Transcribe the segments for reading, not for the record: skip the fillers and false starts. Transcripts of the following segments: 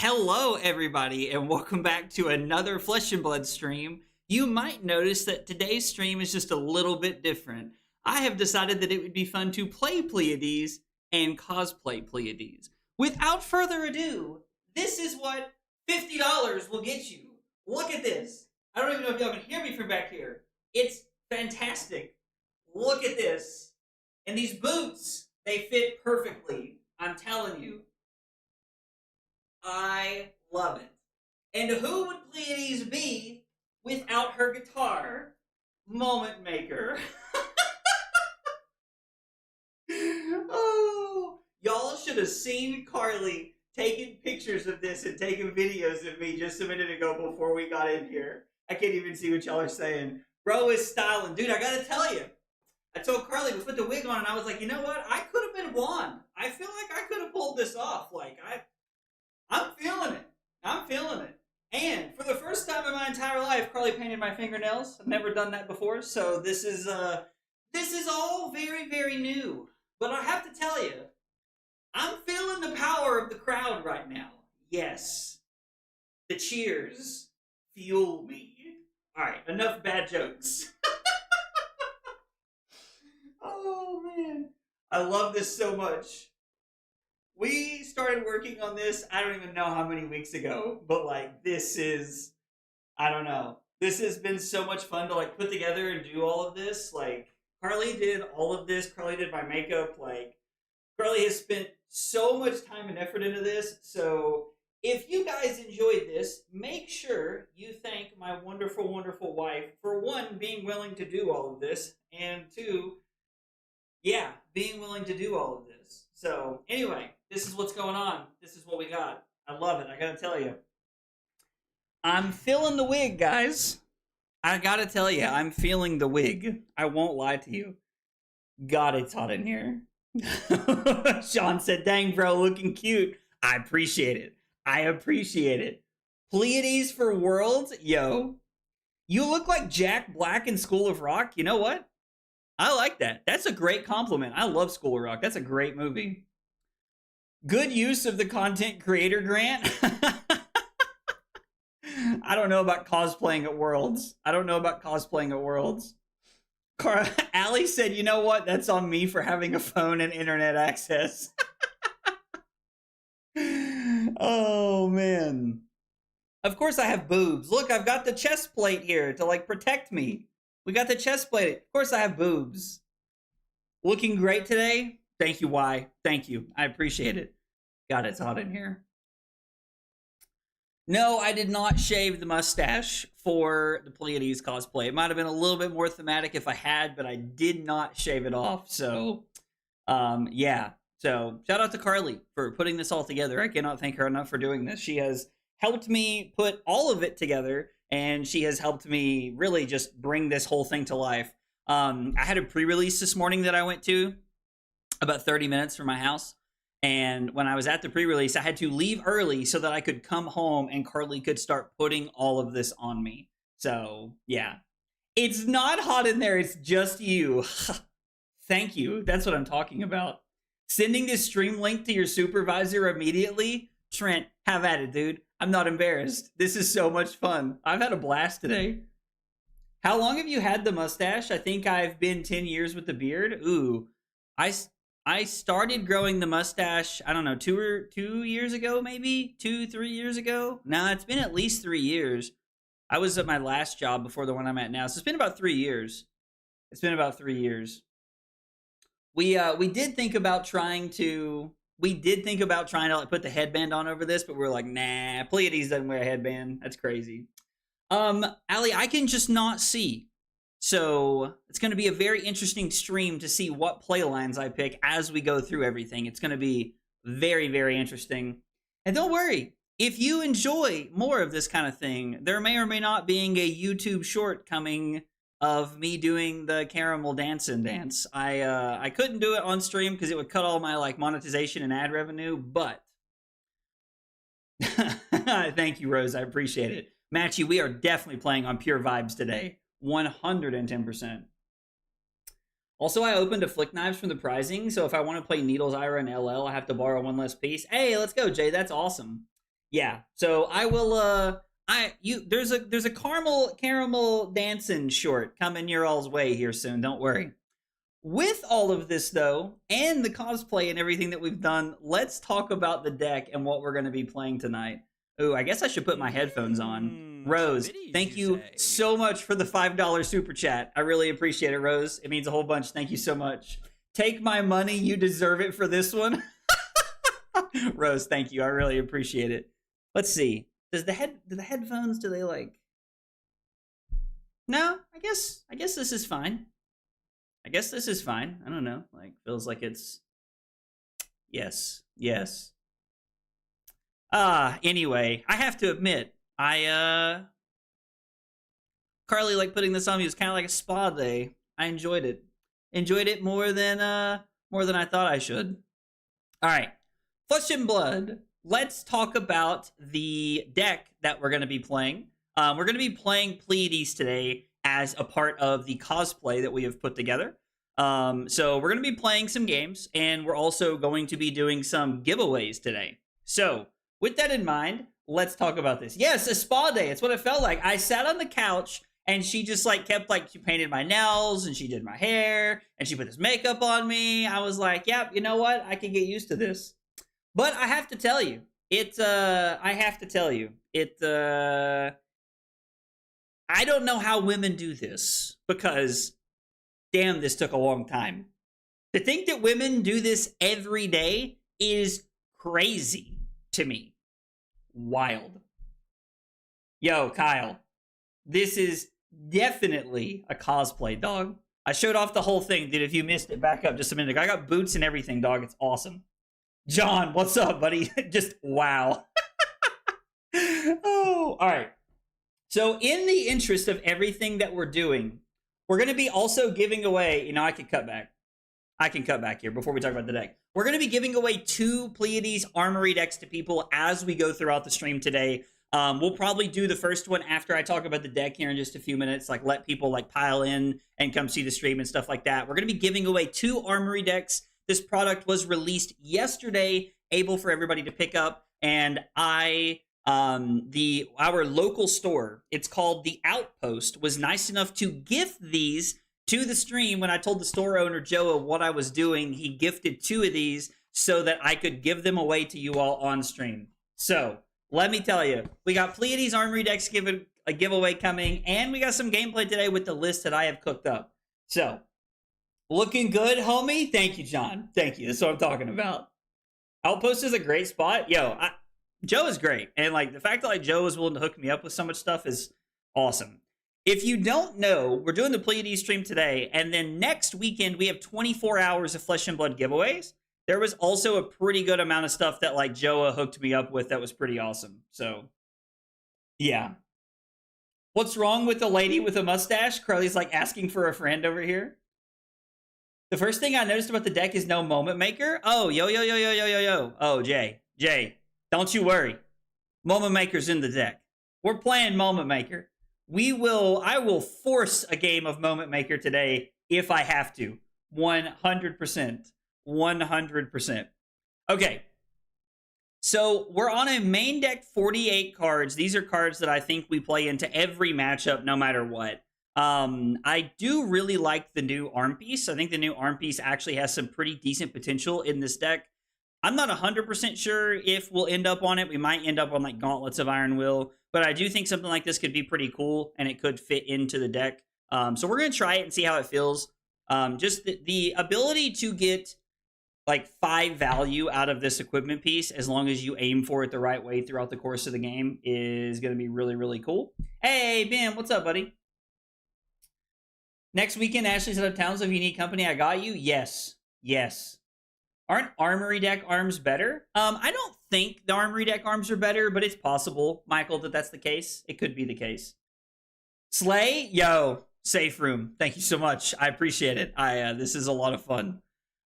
Hello, everybody, and welcome back to another Flesh and Blood stream. You might notice that today's stream is just a little bit different. I have decided that it would be fun to play Pleiades and cosplay Pleiades. Without further ado, this is what $50 will get you. Look at this. I don't even know if y'all can hear me from back here. It's fantastic. Look at this. And these boots, they fit perfectly. I'm telling you. I love it. And who would Pleiades be without her guitar? Moment Maker. Oh, y'all should have seen Carly taking pictures of this and taking videos of me just a minute ago before we got in here. I can't even see what y'all are saying. Bro is styling. Dude, I gotta tell you. I told Carly we put the wig on and I was like, you know what? I could have been Juan. I feel like I could have pulled this off. I'm feeling it. I'm feeling it. And for the first time in my entire life, Carly painted my fingernails. I've never done that before, so this is all very, very new. But I have to tell you, I'm feeling the power of the crowd right now. Yes. The cheers fuel me. All right, enough bad jokes. Oh, man. I love this so much. We started working on this, I don't even know how many weeks ago, but this is, I don't know. This has been so much fun to put together and do all of this. Carly did all of this. Carly did my makeup. Carly has spent so much time and effort into this. So if you guys enjoyed this, make sure you thank my wonderful, wonderful wife for one, being willing to do all of this, and two, yeah, being willing to do all of this. So anyway, this is what's going on. This is what we got. I love it. I gotta tell you. I'm feeling the wig, guys. I gotta tell you, I'm feeling the wig. I won't lie to you. God, it's hot in here. Sean said, dang, bro, looking cute. I appreciate it. I appreciate it. Pleiades for Worlds? Yo. You look like Jack Black in School of Rock. You know what? I like that. That's a great compliment. I love School of Rock. That's a great movie. Good use of the content creator grant. I don't know about cosplaying at Worlds. I don't know about cosplaying at Worlds. Allie said, you know what? That's on me for having a phone and internet access. Oh, man. Of course I have boobs. Look, I've got the chest plate here to protect me. We got the chest plate. Of course I have boobs. Looking great today. Thank you, Y. Thank you. I appreciate it. God, it's hot in here. No, I did not shave the mustache for the Pleiades cosplay. It might have been a little bit more thematic if I had, but I did not shave it off. So, yeah. So, shout out to Carly for putting this all together. I cannot thank her enough for doing this. She has helped me put all of it together, and she has helped me really just bring this whole thing to life. I had a pre-release this morning that I went to about 30 minutes from my house. And when I was at the pre-release, I had to leave early so that I could come home and Carly could start putting all of this on me. So, yeah. It's not hot in there. It's just you. Thank you. That's what I'm talking about. Sending this stream link to your supervisor immediately. Trent, have at it, dude. I'm not embarrassed. This is so much fun. I've had a blast today. How long have you had the mustache? I think I've been 10 years with the beard. Ooh, I started growing the mustache, I don't know, 2 years ago, maybe? 3 years ago? Nah, it's been at least 3 years. I was at my last job before the one I'm at now, so it's been about 3 years. It's been about 3 years. We did think about trying to put the headband on over this, but we're like, nah, Pleiades doesn't wear a headband. That's crazy. Allie, I can just not see. So it's going to be a very interesting stream to see what play lines I pick as we go through everything. It's going to be very, very interesting. And don't worry, if you enjoy more of this kind of thing, there may or may not being a YouTube short coming of me doing the caramel dance. I couldn't do it on stream because it would cut all my monetization and ad revenue, but thank you, Rose. I appreciate it. Matchy, we are definitely playing on pure vibes today. 110%. Also, I opened a flick knives from the prizing, so if I want to play Needles, Ira, and LL, I have to borrow one less piece. Hey, let's go, Jay. That's awesome. Yeah. So I will there's a caramel dancing short coming your all's way here soon. Don't worry. With all of this though, and the cosplay and everything that we've done, let's talk about the deck and what we're going to be playing tonight. Ooh, I guess I should put my headphones on. Rose, thank you so much for the $5 super chat. I really appreciate it, Rose. It means a whole bunch. Thank you so much. Take my money. You deserve it for this one. Rose, thank you. I really appreciate it. Let's see. Do the headphones, do they like... No, I guess this is fine. I guess this is fine. I don't know. Like, feels like it's... Yes. Anyway, I have to admit, Carly, like, putting this on me was kind of like a spa day. I enjoyed it. Enjoyed it more than I thought I should. All right. Flesh and Blood. Let's talk about the deck that we're going to be playing. We're going to be playing Pleiades today as a part of the cosplay that we have put together. So we're going to be playing some games, and we're also going to be doing some giveaways today. So with that in mind, let's talk about this. Yes, a spa day. It's what it felt like. I sat on the couch, and she just like kept like, she painted my nails, and she did my hair, and she put this makeup on me. I was like, yep, you know what? I can get used to this. But I have to tell you, I don't know how women do this, because damn, this took a long time. To think that women do this every day is crazy to me. Wild. Yo, Kyle, this is definitely a cosplay, dog. I showed off the whole thing, dude. If you missed it, back up just a minute ago. I got boots and everything, dog. It's awesome. John, what's up, buddy? Just wow. Oh, all right. So in the interest of everything that we're doing, we're going to be also giving away, I can cut back. I can cut back here before we talk about the deck. We're going to be giving away 2 Pleiades Armory decks to people as we go throughout the stream today. We'll probably do the first one after I talk about the deck here in just a few minutes, like let people like pile in and come see the stream and stuff like that. We're going to be giving away 2 Armory decks. This product was released yesterday, able for everybody to pick up, and our local store, it's called The Outpost, was nice enough to gift these to the stream. When I told the store owner, Joe, what I was doing, he gifted 2 of these so that I could give them away to you all on stream. So, let me tell you, we got Pleiades Armory decks a giveaway coming, and we got some gameplay today with the list that I have cooked up. So, looking good, homie? Thank you, John. Thank you. That's what I'm talking about. Outpost is a great spot. Yo, Joe is great. And like the fact that like Joe was willing to hook me up with so much stuff is awesome. If you don't know, we're doing the Pleiades stream today, and then next weekend we have 24 hours of Flesh and Blood giveaways. There was also a pretty good amount of stuff that like Joa hooked me up with that was pretty awesome. So, yeah. What's wrong with the lady with a mustache? Carly's like asking for a friend over here. The first thing I noticed about the deck is no Moment Maker. Oh, yo. Oh, Jay, don't you worry. Moment Maker's in the deck. We're playing Moment Maker. I will force a game of Moment Maker today if I have to. 100%. 100%. Okay. So we're on a main deck 48 cards. These are cards that I think we play into every matchup no matter what. I do really like the new arm piece. I think the new arm piece actually has some pretty decent potential in this deck. I'm not 100% sure if we'll end up on it. We might end up on like Gauntlets of Iron Will, but I do think something like this could be pretty cool and it could fit into the deck. So we're going to try it and see how it feels. Just the ability to get like 5 value out of this equipment piece, as long as you aim for it the right way throughout the course of the game, is going to be really, really cool. Hey, Bim, what's up, buddy? Next weekend, Ashley's out of town, so if you need company, I got you. Yes. Aren't Armory deck arms better? I don't think the Armory deck arms are better, but it's possible, Michael, that that's the case. It could be the case. Slay, yo, safe room. Thank you so much. I appreciate it. This is a lot of fun.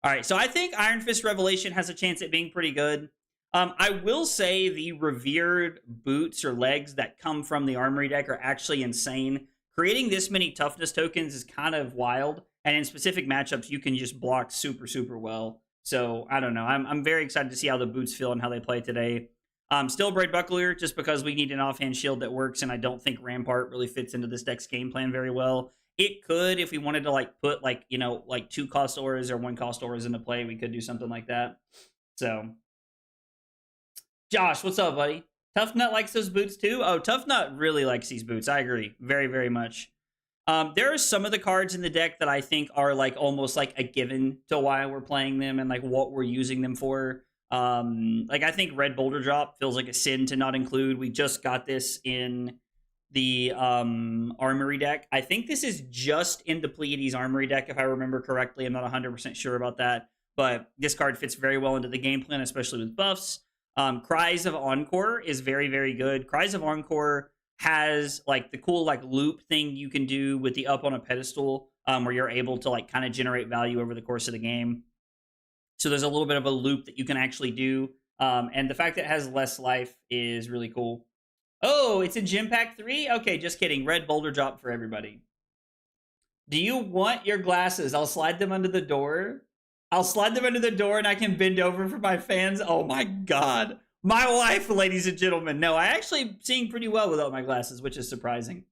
All right, so I think Iron Fist Revelation has a chance at being pretty good. I will say the revered boots or legs that come from the Armory deck are actually insane. Creating this many toughness tokens is kind of wild, and in specific matchups, you can just block super, super well. So, I don't know. I'm very excited to see how the boots feel and how they play today. Still Braid Buckler, just because we need an offhand shield that works, and I don't think Rampart really fits into this deck's game plan very well. It could, if we wanted to like put like, you know, like 2 cost auras or 1 cost auras into play, we could do something like that. So, Josh, what's up, buddy? Tough Nut likes those boots too. Oh, Tough Nut really likes these boots. I agree, very, very much. There are some of the cards in the deck that I think are like almost like a given to why we're playing them and like what we're using them for. Like I think Red Boulder Drop feels like a sin to not include. We just got this in the Armory deck. I think this is just in the Pleiades Armory deck, if I remember correctly. I'm not 100% sure about that, but this card fits very well into the game plan, especially with buffs. Cries of Encore is very, very good. Cries of Encore has like the cool like loop thing you can do with the up on a pedestal, where you're able to like kind of generate value over the course of the game. So there's a little bit of a loop that you can actually do. And the fact that it has less life is really cool. Oh, it's in Gym Pack 3? Okay, just kidding. Red Boulder Drop for everybody. Do you want your glasses? I'll slide them under the door. I'll slide them under the door and I can bend over for my fans. Oh my God. My wife, ladies and gentlemen. No, I actually seeing pretty well without my glasses, which is surprising.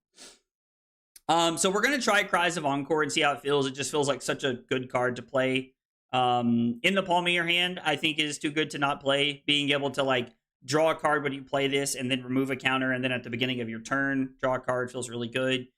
So we're going to try Cries of Encore and see how it feels. It just feels like such a good card to play. In the palm of your hand, I think is too good to not play. Being able to like draw a card when you play this and then remove a counter, and then at the beginning of your turn, draw a card feels really good.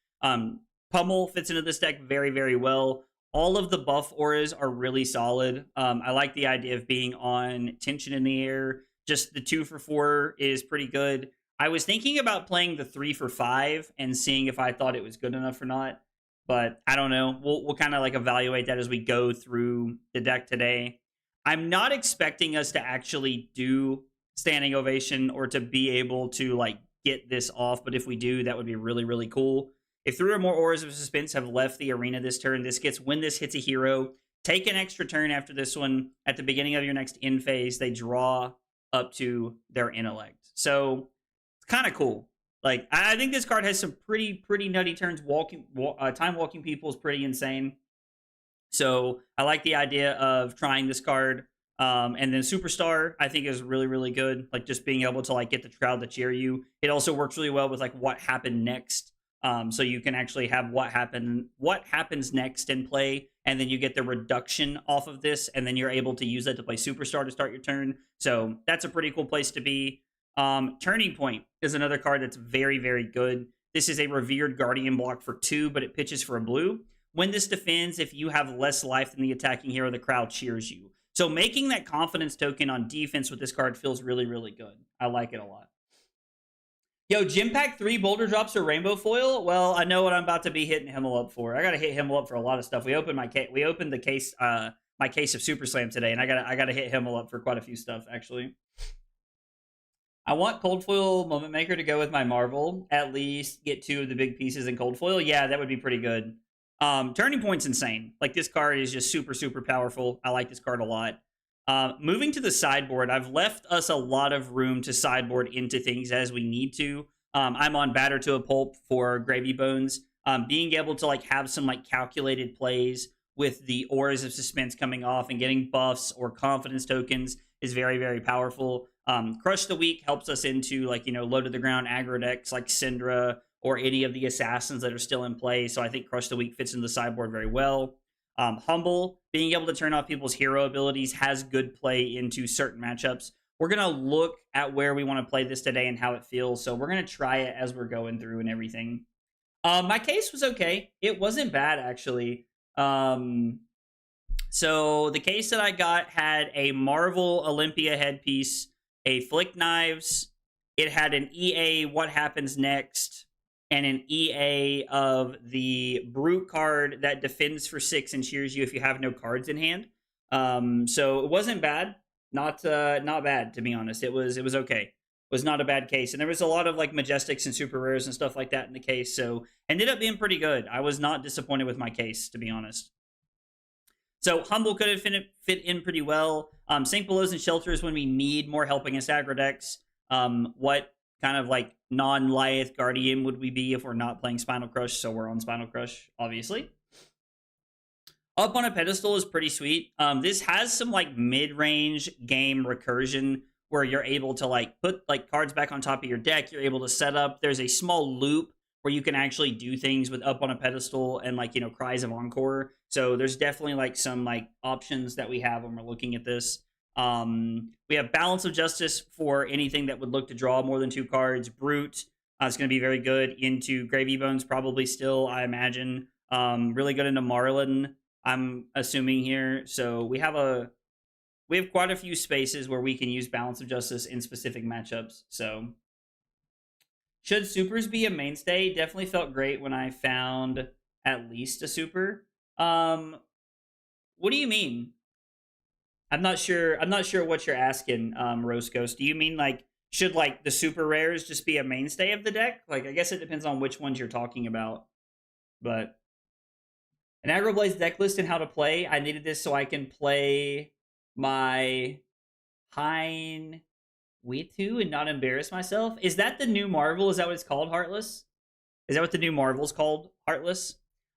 Pummel fits into this deck very, very well. All of the buff auras are really solid. I like the idea of being on Tension in the Air. Just the 2 for 4 is pretty good. I was thinking about playing the 3 for 5 and seeing if I thought it was good enough or not, but I don't know. We'll kind of like evaluate that as we go through the deck today. I'm not expecting us to actually do Standing Ovation or to be able to like get this off, but if we do, that would be really, really cool. If 3 or more Auras of Suspense have left the arena this turn, this gets, when this hits a hero, take an extra turn after this one. At the beginning of your next end phase, they draw up to their intellect. So it's kind of cool. Like, I think this card has some pretty nutty turns. Time walking people is pretty insane. So I like the idea of trying this card. And then Superstar, I think, is really, really good. Like, just being able to like get the crowd to cheer you. It also works really well with like what happened next. So you can actually have what happens next in play, and then you get the reduction off of this, and then you're able to use that to play Superstar to start your turn. So that's a pretty cool place to be. Turning Point is another card that's very, very good. This is a Revered Guardian block for 2, but it pitches for a blue. When this defends, if you have less life than the attacking hero, the crowd cheers you. So making that confidence token on defense with this card feels really, really good. I like it a lot. Yo, Gym Pack 3 Boulder Drops or Rainbow Foil? Well, I know what I'm about to be hitting Himmel up for. I gotta hit Himmel up for a lot of stuff. We opened the case, my case of Super Slam today, and I gotta hit Himmel up for quite a few stuff, actually. I want Cold Foil Moment Maker to go with my Marvel. At least get 2 of the big pieces in Cold Foil. Yeah, that would be pretty good. Turning Point's insane. Like, this card is just super, super powerful. I like this card a lot. Moving to the sideboard, I've left us a lot of room to sideboard into things as we need to. I'm on Batter to a Pulp for Gravy Bones. Being able to like have some like calculated plays with the Auras of Suspense coming off and getting buffs or confidence tokens is very, very powerful. Crush the Weak helps us into like, you know, low to the ground aggro decks like Syndra or any of the assassins that are still in play. So I think Crush the Weak fits into the sideboard very well. Humble, being able to turn off people's hero abilities, has good play into certain matchups. We're going to look at where we want to play this today and how it feels. So we're going to try it as we're going through and everything. My case was okay. It wasn't bad, actually. So the case that I got had a Marvel Olympia headpiece, a Flick Knives. It had an EA What Happens Next, and an EA of the Brute card that defends for 6 and cheers you if you have no cards in hand. So it wasn't bad. Not bad, to be honest. It was okay. It was not a bad case. And there was a lot of like Majestics and Super Rares and stuff like that in the case. So ended up being pretty good. I was not disappointed with my case, to be honest. So Humble could have fit in pretty well. Sink Belows and Shelters when we need more help against aggro decks. What kind of like non-Lyeth Guardian would we be if we're not playing Spinal Crush? So we're on Spinal Crush, obviously. Up on a Pedestal is pretty sweet. This has some like mid-range game recursion where you're able to like put like cards back on top of your deck. You're able to set up. There's a small loop where you can actually do things with Up on a Pedestal and like, you know, Cries of Encore. So there's definitely like some like options that we have when we're looking at this. We have Balance of Justice for anything that would look to draw more than 2 cards. Brute is going to be very good into Gravy Bones, probably still, I imagine. Really good into Marlin, I'm assuming here. So we have quite a few spaces where we can use Balance of Justice in specific matchups. So should supers be a mainstay? Definitely felt great when I found at least a super. What do you mean? I'm not sure what you're asking, Roast Ghost. Do you mean like should like the super rares just be a mainstay of the deck? Like I guess it depends on which ones you're talking about. But an Aggro Blaze deck list and how to play. I needed this so I can play my Hein Witu and not embarrass myself. Is that the new Marvel? Is that what it's called, Heartless? Is that what the new Marvel's called, Heartless?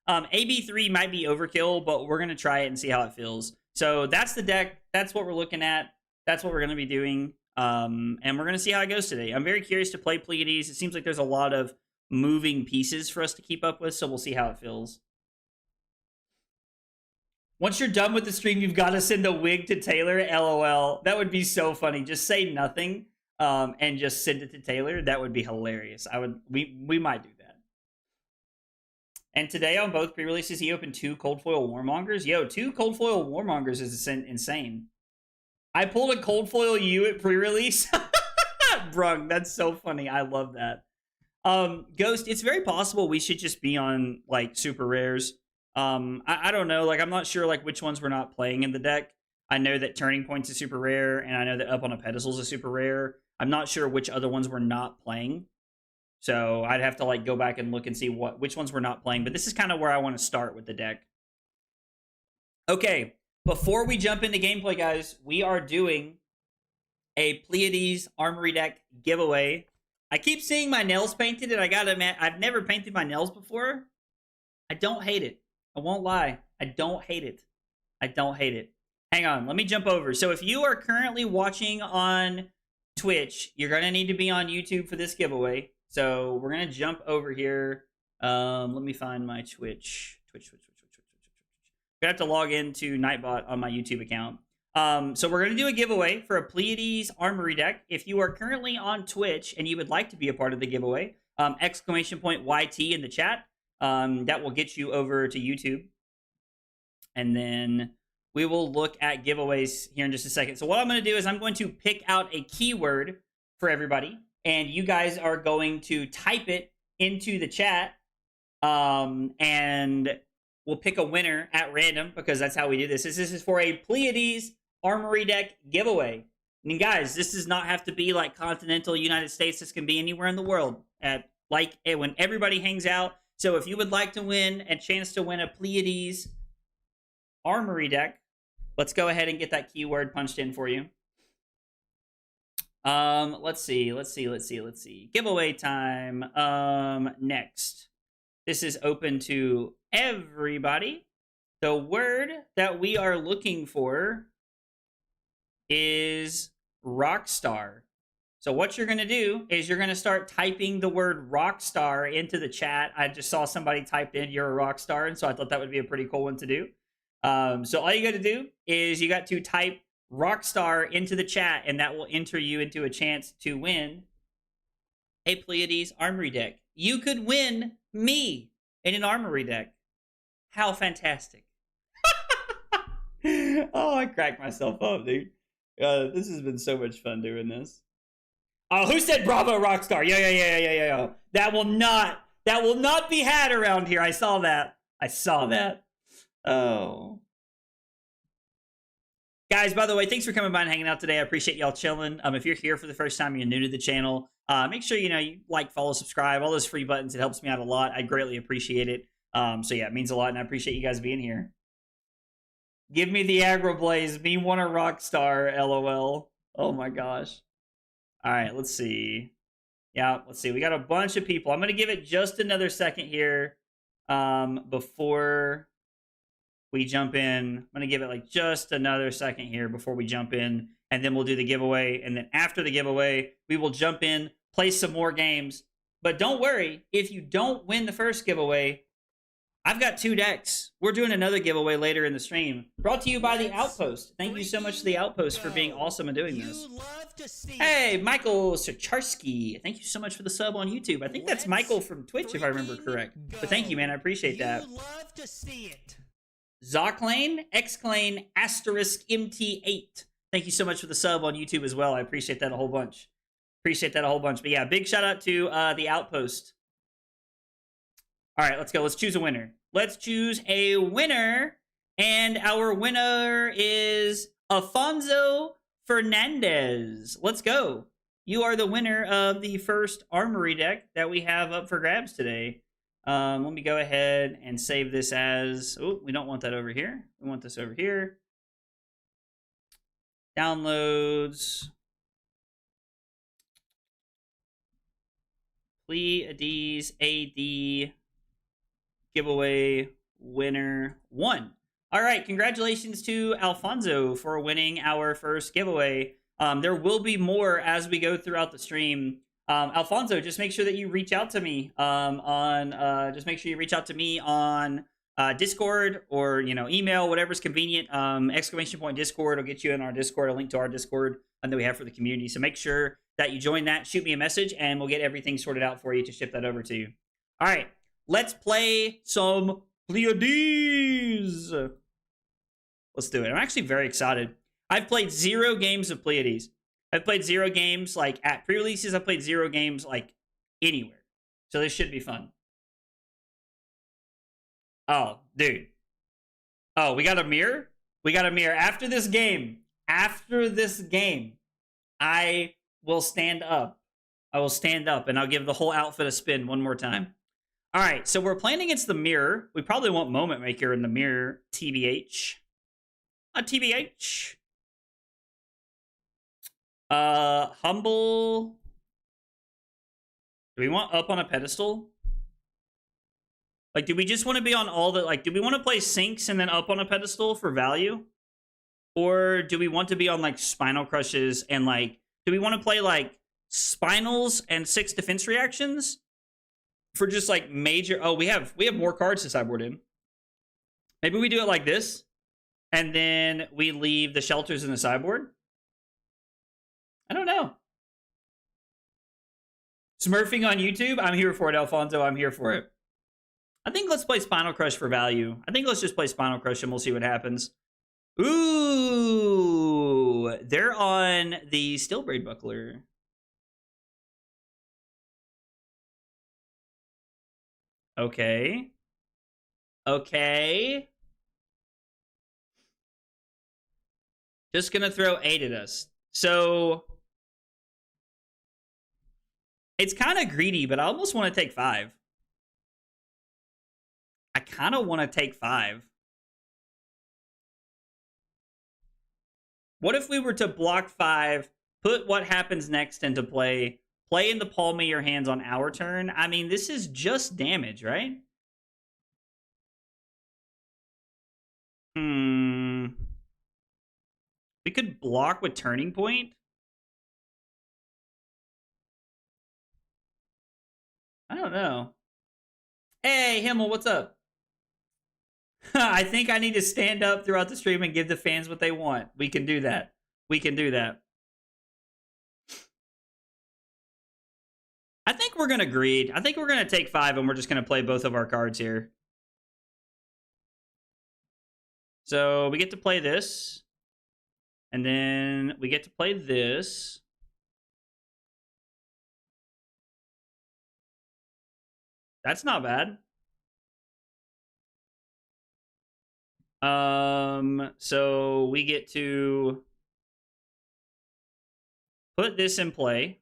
AB3 might be overkill, but we're going to try it and see how it feels. So that's the deck. That's what we're looking at. That's what we're going to be doing. And we're going to see how it goes today. I'm very curious to play Pleiades. It seems like there's a lot of moving pieces for us to keep up with, so we'll see how it feels. Once you're done with the stream, you've got to send a wig to Taylor. LOL. That would be so funny. Just say nothing and just send it to Taylor. That would be hilarious. We might do that. And today on both pre-releases, he opened 2 Cold Foil Warmongers. Yo, 2 Cold Foil Warmongers is insane. I pulled a Cold Foil U at pre-release. Brung, that's so funny. I love that. Ghost, it's very possible we should just be on like super rares. I don't know, like I'm not sure like which ones we're not playing in the deck. I know that Turning Point's a super rare, and I know that Up on a Pedestal's a super rare. I'm not sure which other ones we're not playing. So I'd have to like go back and look and see which ones we're not playing, but this is kind of where I want to start with the deck. Okay, before we jump into gameplay, guys, we are doing a Pleiades Armory deck giveaway. I keep seeing my nails painted, and I gotta admit, I've never painted my nails before. I don't hate it. I won't lie. I don't hate it. I don't hate it. Hang on. Let me jump over. So if you are currently watching on Twitch, you're going to need to be on YouTube for this giveaway. So we're going to jump over here. Let me find my Twitch. We're going to have to log into Nightbot on my YouTube account. So we're going to do a giveaway for a Pleiades Armory deck. If you are currently on Twitch and you would like to be a part of the giveaway, exclamation point YT in the chat. That will get you over to YouTube. And then we will look at giveaways here in just a second. So what I'm going to do is I'm going to pick out a keyword for everybody. And you guys are going to type it into the chat. And we'll pick a winner at random because that's how we do this. This is for a Pleiades Armory deck giveaway. I mean, guys, this does not have to be like continental United States. This can be anywhere in the world. When everybody hangs out. So if you would like to win a chance to win a Pleiades Armory deck, let's go ahead and get that keyword punched in for you. Let's see. Giveaway time. Next. This is open to everybody. The word that we are looking for is Rockstar. So what you're going to do is you're going to start typing the word Rockstar into the chat. I just saw somebody typed in, you're a rock star, and so I thought that would be a pretty cool one to do. So all you got to do is you got to type Rockstar into the chat, and that will enter you into a chance to win a Pleiades Armory deck. You could win me in an Armory deck. How fantastic. Oh, I cracked myself up, dude. This has been so much fun doing this. Oh, who said bravo, Rockstar? Yeah. That will not be had around here. I saw that. Oh. Guys, by the way, thanks for coming by and hanging out today. I appreciate y'all chilling. If you're here for the first time, you're new to the channel, make sure you like, follow, subscribe, all those free buttons. It helps me out a lot. I greatly appreciate it. So yeah, it means a lot, and I appreciate you guys being here. Give me the aggro blaze. Me want a Rockstar, LOL. Oh my gosh. All right, let's see. Yeah, let's see. We got a bunch of people. I'm going to give it just another second here before we jump in. I'm going to give it like just another second here before we jump in, and then we'll do the giveaway. And then after the giveaway, we will jump in, play some more games. But don't worry, if you don't win the first giveaway, I've got 2 decks. We're doing another giveaway later in the stream. Brought to you by The Outpost. Thank you so much to The Outpost for being awesome and doing this. Hey, Michael Sacharski. Thank you so much for the sub on YouTube. I think that's Michael from Twitch, if I remember correct. But thank you, man. I appreciate that. Love to see it. Zoclane, Xclane, Asterisk MT8. Thank you so much for the sub on YouTube as well. I appreciate that a whole bunch. But yeah, big shout out to The Outpost. All right, let's go. Let's choose a winner. Let's choose a winner. And our winner is Alfonso Fernandez. Let's go. You are the winner of the first Armory deck that we have up for grabs today. Let me go ahead and save this as... Oh, we don't want that over here. We want this over here. Downloads. Pleiades AD giveaway winner 1. All right, congratulations to Alfonso for winning our first giveaway. There will be more as we go throughout the stream. Alfonso, just make sure that you reach out to me on Discord or email, whatever's convenient. ! Discord will get you in our Discord, a link to our Discord that we have for the community. So make sure that you join that, shoot me a message, and we'll get everything sorted out for you to ship that over to you. All right, let's play some Pleiades. Let's do it. I'm actually very excited. I've played 0 games of Pleiades. I've played 0 games like at pre-releases. I've played 0 games like anywhere. So this should be fun. Oh, dude. Oh, we got a mirror? We got a mirror. After this game, I will stand up. I will stand up and I'll give the whole outfit a spin one more time. All right, so we're playing against the mirror. We probably want Moment Maker in the mirror, TBH. TBH. Humble. Do we want up on a pedestal? Like, do we just want to be on all the, like, do we want to play sinks and then up on a pedestal for value? Or do we want to be on, like, Spinal Crushes and, like, do we want to play, like, Spinals and 6 defense reactions? For just, like, major... Oh, we have more cards to sideboard in. Maybe we do it like this. And then we leave the shelters in the sideboard. I don't know. Smurfing on YouTube? I'm here for it, Alfonso. I'm here for it. I think let's play Spinal Crush for value. I think let's just play Spinal Crush and we'll see what happens. Ooh! They're on the Steel Braid Buckler. Okay. Okay. Just gonna throw 8 at us. So... It's kind of greedy, but I almost want to take 5. I kind of want to take 5. What if we were to block 5, put what happens next into play in the palm of your hands on our turn? I mean, this is just damage, right? We could block with Turning Point. I don't know. Hey, Himmel, what's up? I think I need to stand up throughout the stream and give the fans what they want. We can do that. We can do that. I think we're going to greed. I think we're going to take 5 and we're just going to play both of our cards here. So we get to play this. And then we get to play this. That's not bad. So we get to put this in play.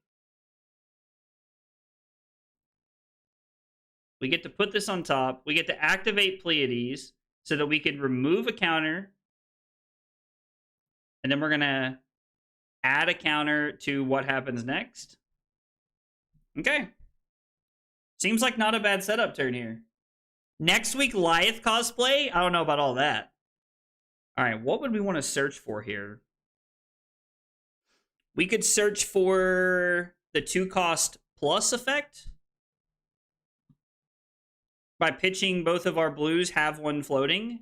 We get to put this on top. We get to activate Pleiades so that we can remove a counter. And then we're going to add a counter to what happens next. Okay. Seems like not a bad setup turn here. Next week, Pleiades Cosplay? I don't know about all that. All right, what would we want to search for here? We could search for the 2-cost plus effect. By pitching both of our blues, have one floating.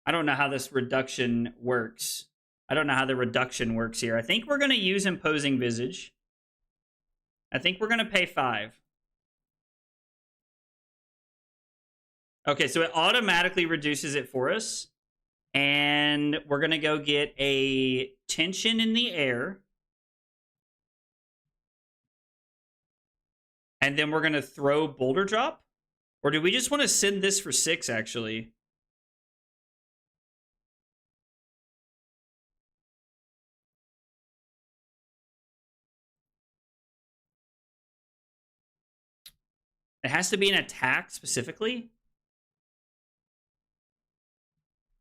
I don't know how this reduction works. I don't know how the reduction works here. I think we're going to use Imposing Visage. I think we're going to pay 5. Okay, so it automatically reduces it for us. And we're going to go get a Tension in the Air. And then we're going to throw Boulder Drop. Or do we just want to send this for 6, actually? It has to be an attack specifically?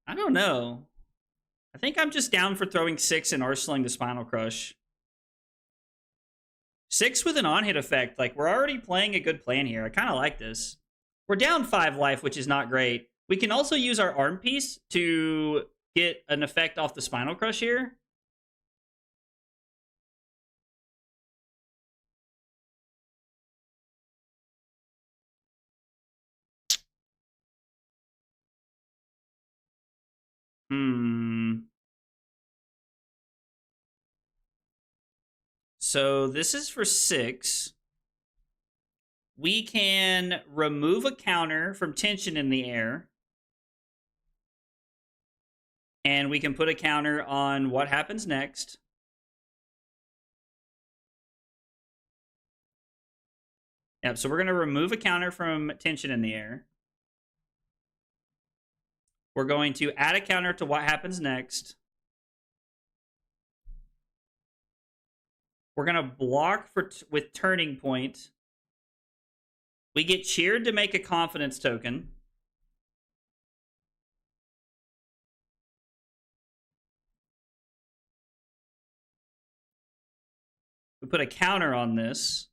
I don't know. I think I'm just down for throwing 6 and arsenaling the Spinal Crush. 6 with an on-hit effect. Like, we're already playing a good plan here. I kind of like this. We're down 5 life, which is not great. We can also use our arm piece to get an effect off the Spinal Crush here. So this is for 6. We can remove a counter from Tension in the Air. And we can put a counter on what happens next. Yep, so we're going to remove a counter from Tension in the Air. We're going to add a counter to what happens next. We're going to block with Turning Point. We get cheered to make a confidence token. We put a counter on this.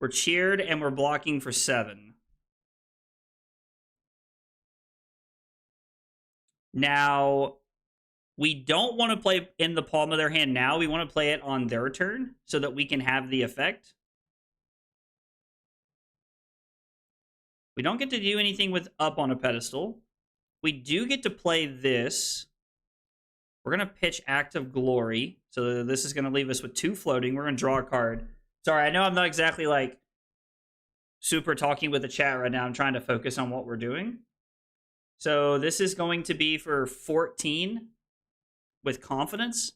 We're cheered and we're blocking for 7. Now, we don't want to play in the palm of their hand now. We want to play it on their turn so that we can have the effect. We don't get to do anything with up on a pedestal. We do get to play this. We're going to pitch Act of Glory. So this is going to leave us with 2 floating. We're going to draw a card. Sorry, I know I'm not exactly like super talking with the chat right now. I'm trying to focus on what we're doing. So this is going to be for 14 with confidence.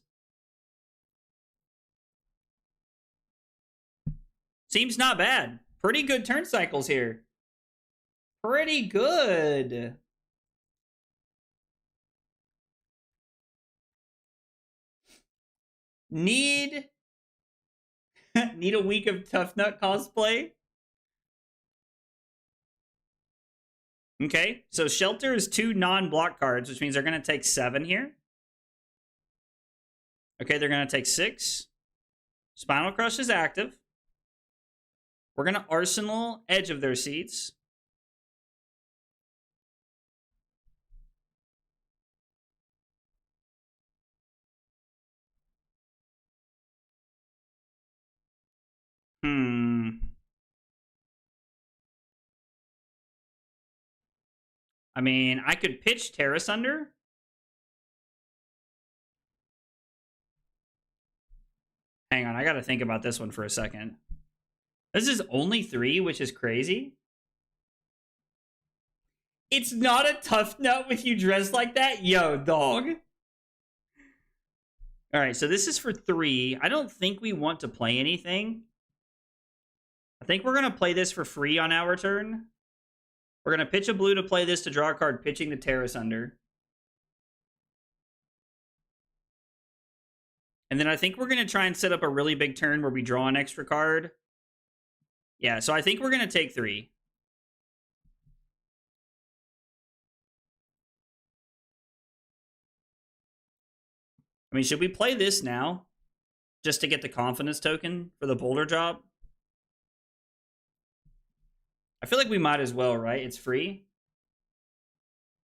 Seems not bad. Pretty good turn cycles here. Pretty good. Need a week of Tough Nut cosplay? Okay, so Shelter is 2 non-block cards, which means they're going to take 7 here. Okay, they're going to take 6. Spinal Crush is active. We're going to Arsenal Edge of their seats. I mean, I could pitch Terrace Under. Hang on, I got to think about this one for a second. This is only 3, which is crazy. It's not a Tough Nut with you dressed like that? Yo, dog. All right, so this is for 3. I don't think we want to play anything. I think we're going to play this for free on our turn. We're going to pitch a blue to play this to draw a card, pitching the Terrace Under. And then I think we're going to try and set up a really big turn where we draw an extra card. Yeah, so I think we're going to take 3. I mean, should we play this now? Just to get the confidence token for the Boulder Drop? I feel like we might as well, right? It's free.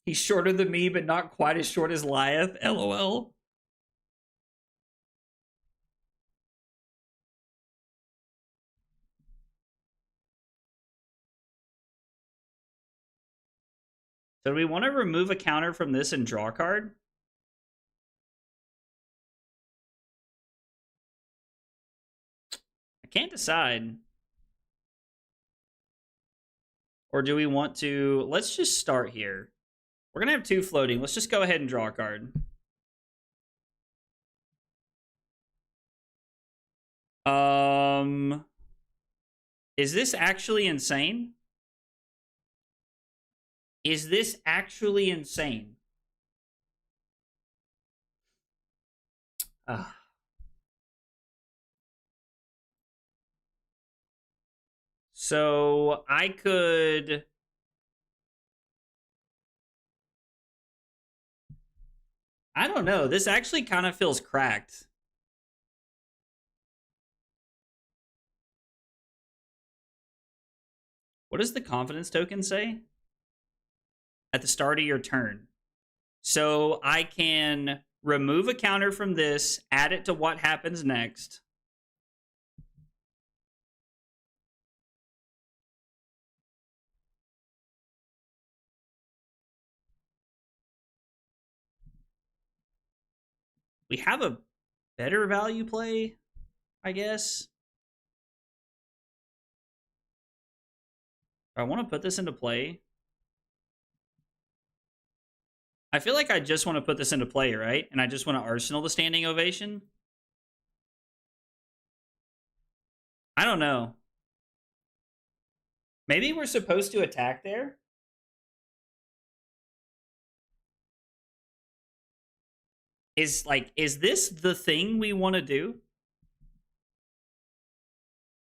He's shorter than me, but not quite as short as Lyeth. LOL. So do we want to remove a counter from this and draw a card? I can't decide. Or do we want to... Let's just start here. We're going to have 2 floating. Let's just go ahead and draw a card. Is this actually insane? Is this actually insane? So I could... I don't know. This actually kind of feels cracked. What does the confidence token say? At the start of your turn. So I can remove a counter from this, add it to what happens next. We have a better value play, I guess. I want to put this into play. I feel like I just want to put this into play, right? And I just want to Arsenal the standing ovation. I don't know. Maybe we're supposed to attack there? Is this the thing we want to do?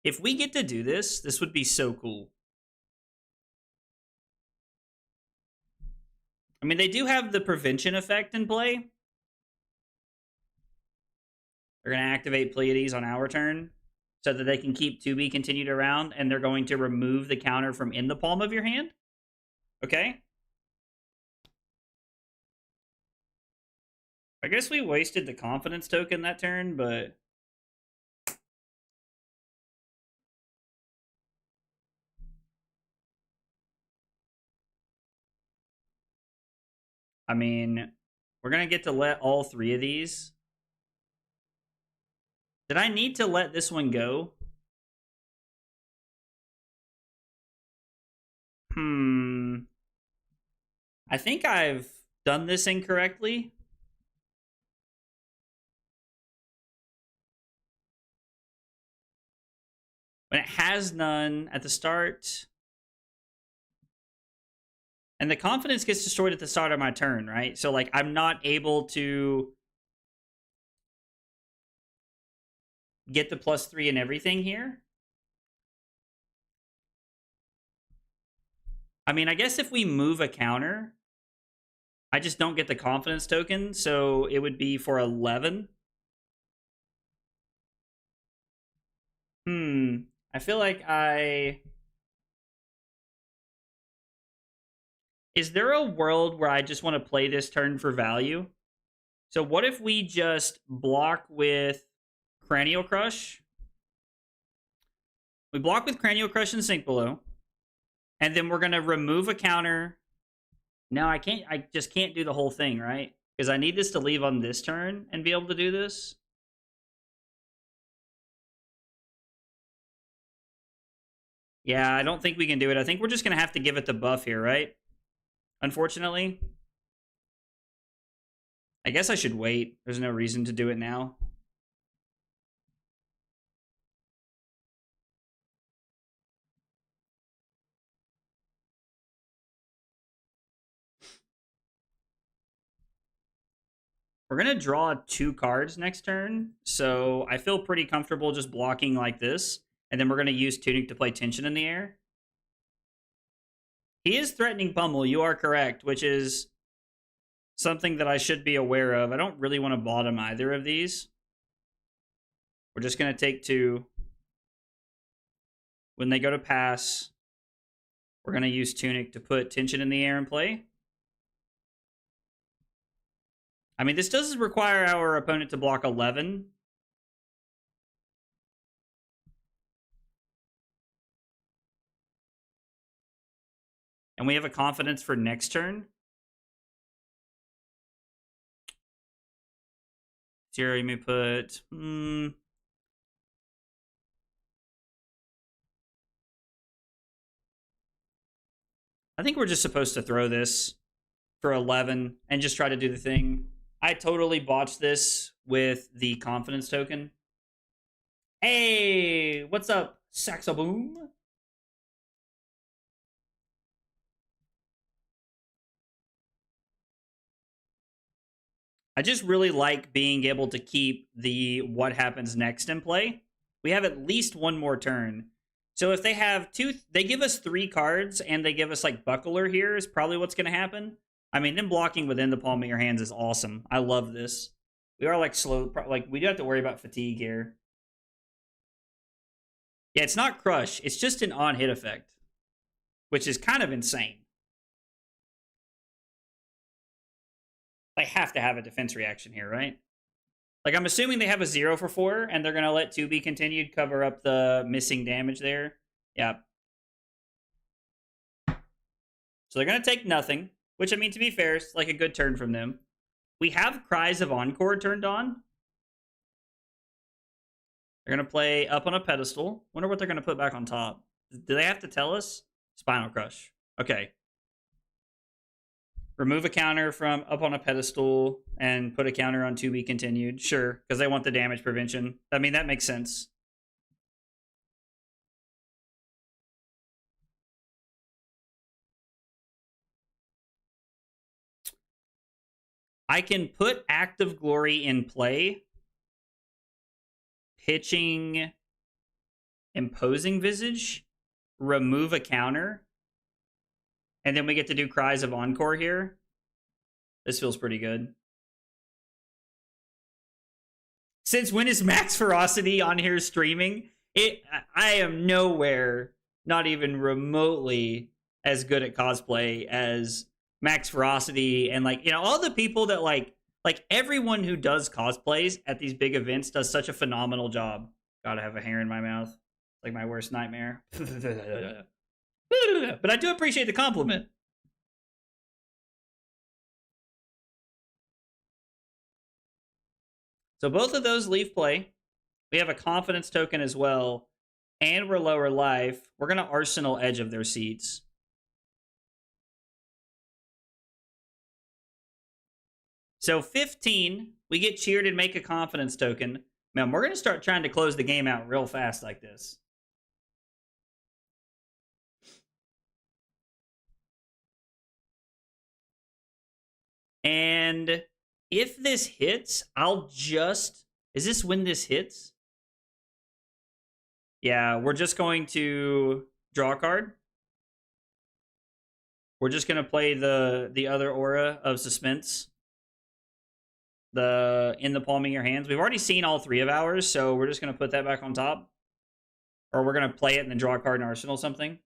If we get to do this, this would be so cool. I mean, they do have the prevention effect in play. They're going to activate Pleiades on our turn so that they can keep 2B continued around, and they're going to remove the counter from in the palm of your hand. Okay? I guess we wasted the confidence token that turn, but... I mean, we're going to get to let all 3 of these. Did I need to let this one go? I think I've done this incorrectly. When it has none at the start. And the confidence gets destroyed at the start of my turn, right? So, like, I'm not able to get the +3 and everything here. I mean, I guess if we move a counter, I just don't get the confidence token, so it would be for 11. I feel like Is there a world where I just want to play this turn for value? So what if we just block with Cranial Crush? We block with Cranial Crush and Sink Below. And then we're going to remove a counter. No, I can't. I just can't do the whole thing, right? Because I need this to leave on this turn and be able to do this. Yeah, I don't think we can do it. I think we're just going to have to give it the buff here, right? Unfortunately. I guess I should wait. There's no reason to do it now. We're going to draw 2 cards next turn, so I feel pretty comfortable just blocking like this. And then we're going to use Tunic to play Tension in the Air. He is threatening Pummel, you are correct, which is something that I should be aware of. I don't really want to bottom either of these. We're just going to take 2. When they go to pass, we're going to use Tunic to put Tension in the Air and play. I mean, this does require our opponent to block 11. And we have a confidence for next turn. Zero, you may put... I think we're just supposed to throw this for 11 and just try to do the thing. I totally botched this with the confidence token. Hey, what's up, Saxaboom? I just really like being able to keep the what happens next in play. We have at least one more turn. So if they have two, they give us 3 cards and they give us like Buckler here is probably what's going to happen. I mean, them blocking within the palm of your hands is awesome. I love this. We are like slow, like we do have to worry about fatigue here. Yeah, it's not crush. It's just an on-hit effect, which is kind of insane. They have to have a defense reaction here, right? Like, I'm assuming they have a 0 for 4, and they're going to let 2 be continued cover up the missing damage there. Yeah. So they're going to take nothing, which, I mean, to be fair, is like a good turn from them. We have Cries of Encore turned on. They're going to play up on a pedestal. Wonder what they're going to put back on top. Do they have to tell us? Spinal Crush. Okay. Remove a counter from up on a pedestal and put a counter on to be continued. Sure, because they want the damage prevention. I mean, that makes sense. I can put Act of Glory in play. Pitching Imposing Visage. Remove a counter. And then we get to do Cries of Encore here. This feels pretty good. Since when is Max Ferocity on here streaming? I am nowhere, not even remotely as good at cosplay as Max Ferocity and like, you know, all the people that like everyone who does cosplays at these big events does such a phenomenal job. Gotta have a hair in my mouth. Like my worst nightmare. But I do appreciate the compliment. So both of those leave play. We have a confidence token as well. And we're lower life. We're going to Arsenal Edge of their seats. So 15, we get cheered and make a confidence token. Man, we're going to start trying to close the game out real fast like this. And if this hits, I'll just... Is this when this hits? Yeah, we're just going to draw a card. We're just going to play the other aura of suspense. In the palm of your hands. We've already seen all 3 of ours, so we're just going to put that back on top. Or we're going to play it and then draw a card in Arsenal something.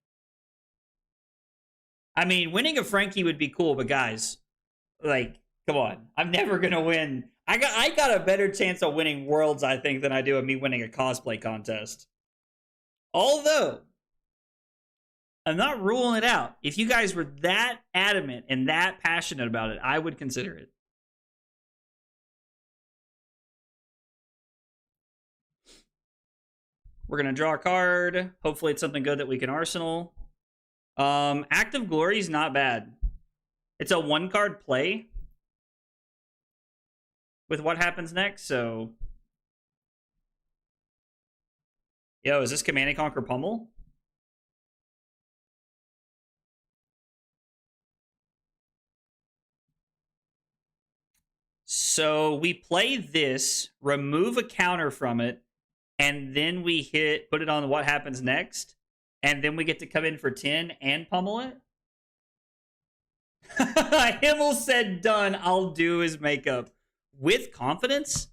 I mean, winning a Frankie would be cool, but guys... Like, come on. I'm never going to win. I got a better chance of winning Worlds, I think, than I do of me winning a cosplay contest. Although, I'm not ruling it out. If you guys were that adamant and that passionate about it, I would consider it. We're going to draw a card. Hopefully it's something good that we can Arsenal. Act of Glory is not bad. It's a 1-card play with what happens next, so... Yo, is this Command and Conquer Pummel? So we play this, remove a counter from it, and then we put it on what happens next, and then we get to come in for 10 and pummel it? Himmel said done, I'll do his makeup. With confidence?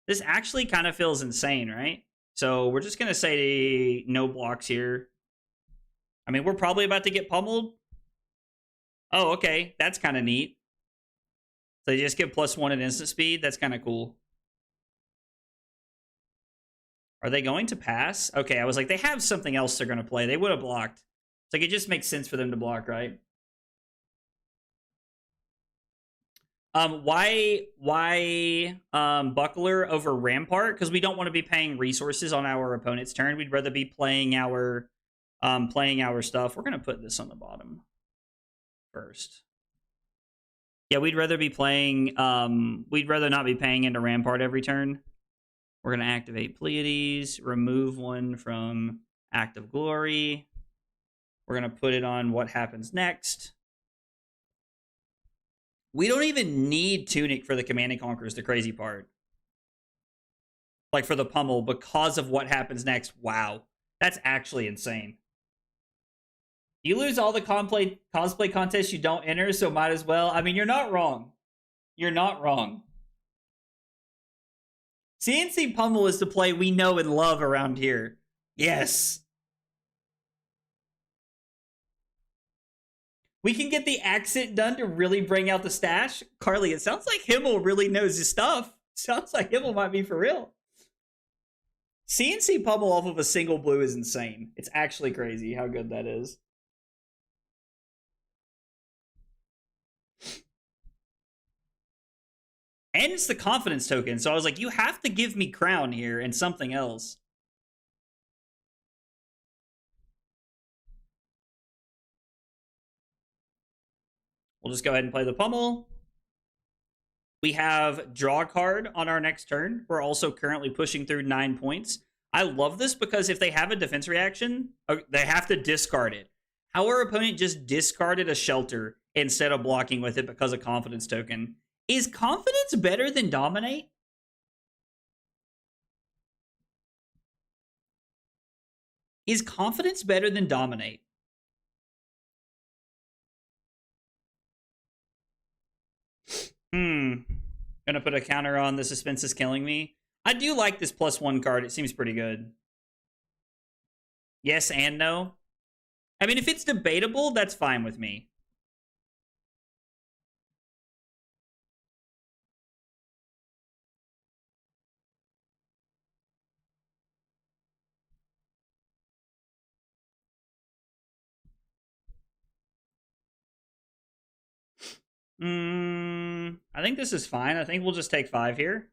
This actually kind of feels insane, right? So we're just going to say no blocks here. I mean, we're probably about to get pummeled. Oh, okay. That's kind of neat. So they just get +1 at instant speed. That's kind of cool. Are they going to pass? Okay, I was like, they have something else they're going to play. They would have blocked. It's like, it just makes sense for them to block, right? Why Buckler over Rampart? Because we don't want to be paying resources on our opponent's turn. We'd rather be playing our stuff. We're gonna put this on the bottom first. Yeah, we'd rather be playing. We'd rather not be paying into Rampart every turn. We're gonna activate Pleiades, remove one from Act of Glory. We're gonna put it on what happens next. We don't even need Tunic for the Command and Conquer is the crazy part. Like for the pummel, because of what happens next. Wow. That's actually insane. You lose all the cosplay contests you don't enter, so might as well. I mean, you're not wrong. You're not wrong. CNC Pummel is the play we know and love around here. Yes. We can get the accent done to really bring out the stash. Carly, it sounds like Himmel really knows his stuff. Sounds like Himmel might be for real. CNC Pummel off of a single blue is insane. It's actually crazy how good that is. And it's the confidence token. So I was like, you have to give me crown here and something else. We'll just go ahead and play the pummel. We have draw a card on our next turn. We're also currently pushing through 9 points. I love this because if they have a defense reaction, they have to discard it. Our opponent just discarded a shelter instead of blocking with it because of confidence token. Is confidence better than dominate? Is confidence better than dominate? Gonna put a counter on the suspense is killing me. I do like this +1 card. It seems pretty good. Yes and no. I mean, if it's debatable, that's fine with me. I think this is fine. I think we'll just take 5 here.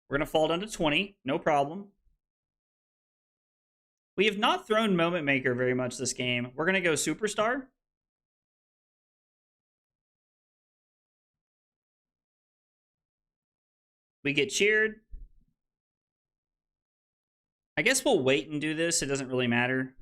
We're going to fall down to 20. No problem. We have not thrown Moment Maker very much this game. We're going to go Superstar. We get cheered. I guess we'll wait and do this. It doesn't really matter.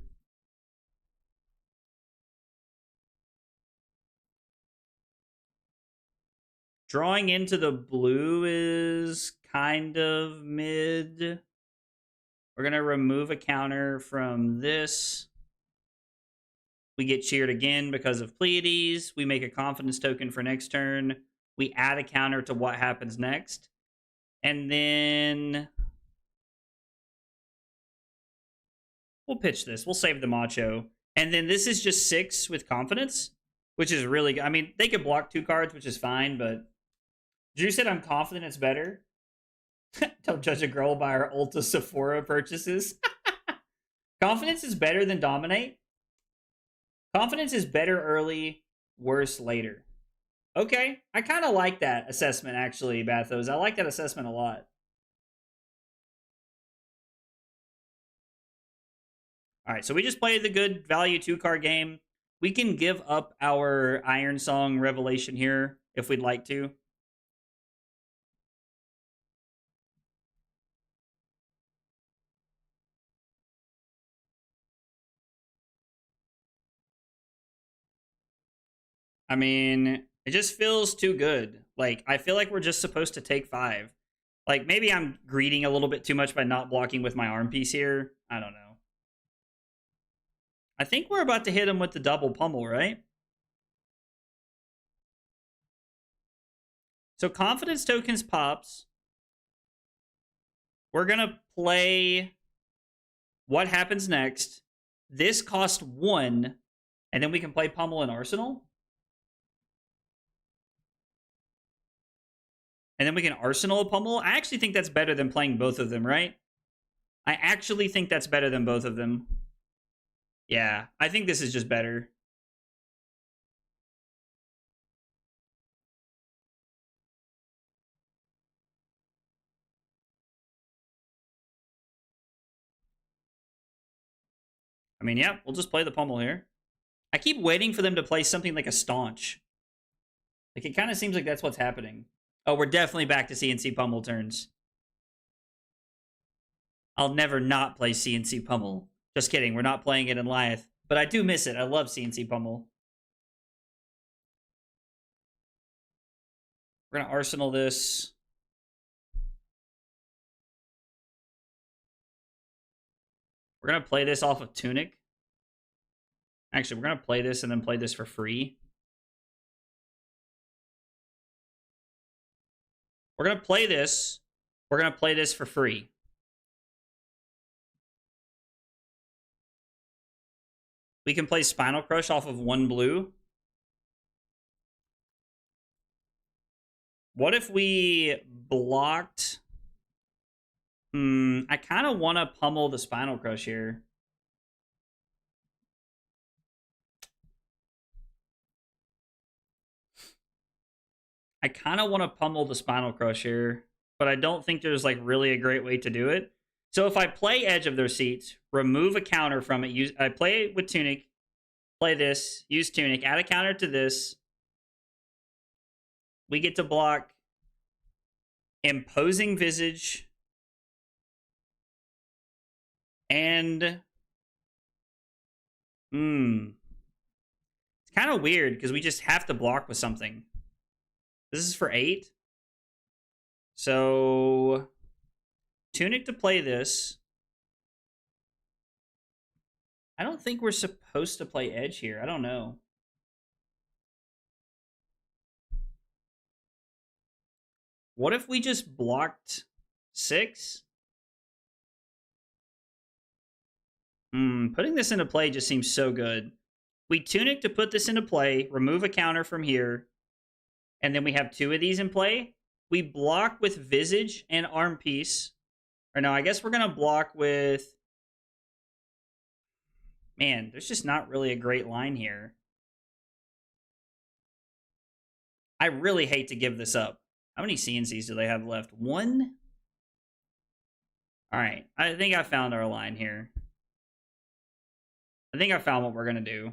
Drawing into the blue is kind of mid. We're going to remove a counter from this. We get cheered again because of Pleiades. We make a confidence token for next turn. We add a counter to what happens next. And then we'll pitch this. We'll save the Macho. And then this is just 6 with confidence, which is really good. I mean, they could block 2 cards, which is fine, but Drew said I'm confident it's better. Don't judge a girl by her Ulta Sephora purchases. Confidence is better than dominate. Confidence is better early, worse later. Okay, I kind of like that assessment, actually, Bathos. I like that assessment a lot. All right, so we just played the good value 2-card game. We can give up our Iron Song Revelation here if we'd like to. I mean, it just feels too good. Like, I feel like we're just supposed to take 5. Like, maybe I'm greeting a little bit too much by not blocking with my arm piece here. I don't know. I think we're about to hit him with the double pummel, right? So confidence tokens pops. We're going to play what happens next. This cost 1. And then we can play Pummel and Arsenal. And then we can Arsenal a Pummel. I actually think that's better than playing both of them, right? I actually think that's better than both of them. Yeah, I think this is just better. I mean, yeah, we'll just play the Pummel here. I keep waiting for them to play something like a Staunch. Like, it kind of seems like that's what's happening. Oh, we're definitely back to CNC Pummel turns. I'll never not play CNC Pummel. Just kidding, we're not playing it in Lyeth. But I do miss it. I love CNC Pummel. We're going to Arsenal this. We're going to play this off of Tunic. Actually, we're going to play this and then play this for free. We're going to play this. We're going to play this for free. We can play Spinal Crush off of 1 blue. What if we blocked... I kind of want to pummel the Spinal Crush here. I kind of want to pummel the Spinal Crush here, but I don't think there's like really a great way to do it. So if I play Edge of their Seats, remove a counter from it, I play it with Tunic, play this, use Tunic, add a counter to this. We get to block Imposing Visage and it's kind of weird because we just have to block with something. This is for 8. So Tunic to play this. I don't think we're supposed to play Edge here. I don't know. What if we just blocked 6? Putting this into play just seems so good. We Tunic to put this into play, remove a counter from here, and then we have 2 of these in play. We block with Visage and Arm Piece. Or no, I guess we're going to block with... Man, there's just not really a great line here. I really hate to give this up. How many CNCs do they have left? 1? All right, I think I found our line here. I think I found what we're going to do.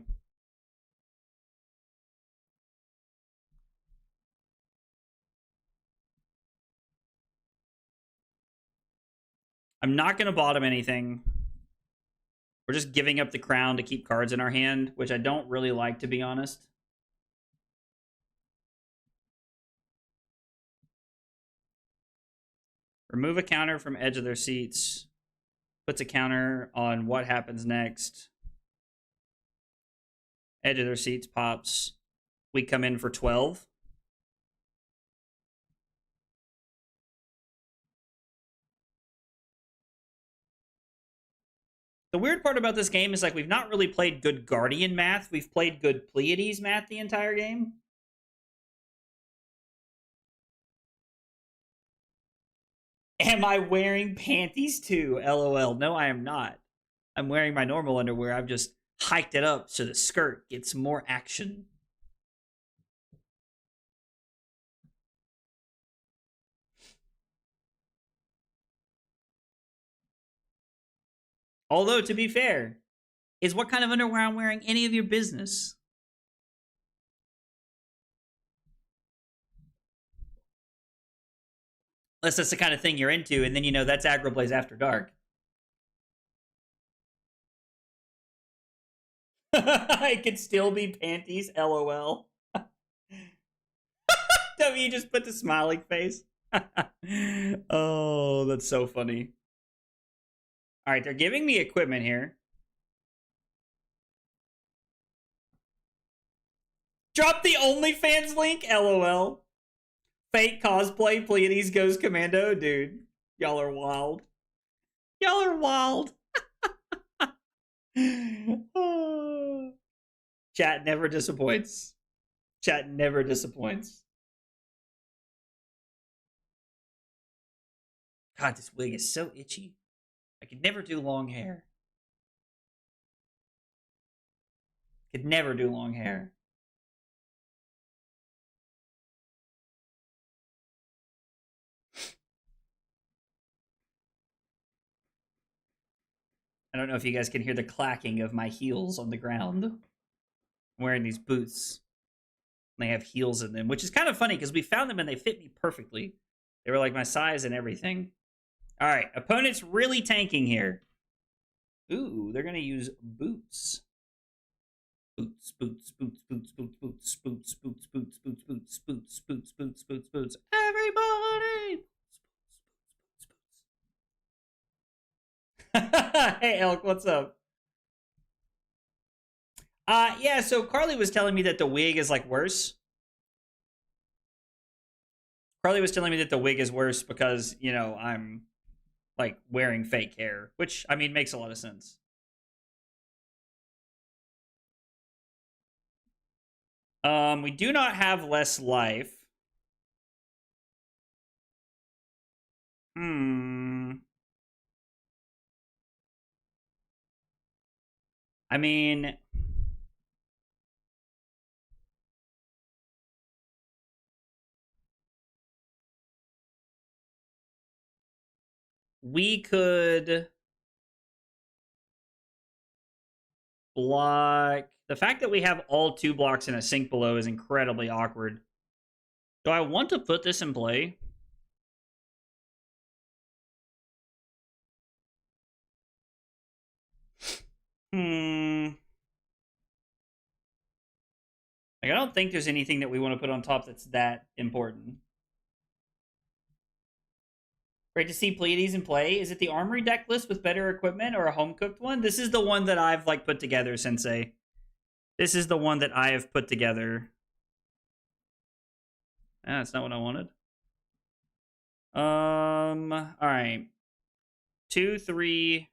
I'm not going to bottom anything. We're just giving up the crown to keep cards in our hand, which I don't really like, to be honest. Remove a counter from Edge of their Seats. Puts a counter on what happens next. Edge of their Seats pops. We come in for 12. The weird part about this game is like we've not really played good Guardian math. We've played good Pleiades math the entire game. Am I wearing panties too? LOL. No, I am not. I'm wearing my normal underwear. I've just hiked it up so the skirt gets more action. Although, to be fair, is what kind of underwear I'm wearing any of your business? Unless that's the kind of thing you're into, and then you know that's Agroblaze After Dark. It could still be panties, LOL. W just put the smiling face. Oh, that's so funny. All right, they're giving me equipment here. Drop the OnlyFans link, LOL. Fake cosplay, Pleiades goes commando. Dude, y'all are wild. Y'all are wild. Chat never disappoints. Chat never disappoints. God, this wig is so itchy. I could never do long hair. Could never do long hair. I don't know if you guys can hear the clacking of my heels on the ground. I'm wearing these boots. They have heels in them, which is kind of funny because we found them and they fit me perfectly. They were like my size and everything. All right, opponent's really tanking here. Ooh, they're gonna use boots. Boots, boots, boots, boots, boots, boots, boots, boots, boots, boots, boots, boots, boots, boots, boots, boots. Everybody. Hey Elk, what's up? Yeah, so Carly was telling me that the wig is like worse. Carly was telling me that the wig is worse because, you know, I'm like wearing fake hair, which I mean makes a lot of sense. We do not have less life. I mean, we could block. The fact that we have all 2 blocks in a sink below is incredibly awkward. Do I want to put this in play? Like, I don't think there's anything that we want to put on top that's that important. Great to see Pleiades in play. Is it the Armory deck list with better equipment or a home-cooked one? This is the one that I've, like, put together, Sensei. This is the one that I have put together. Ah, that's not what I wanted. All right. 2, 3.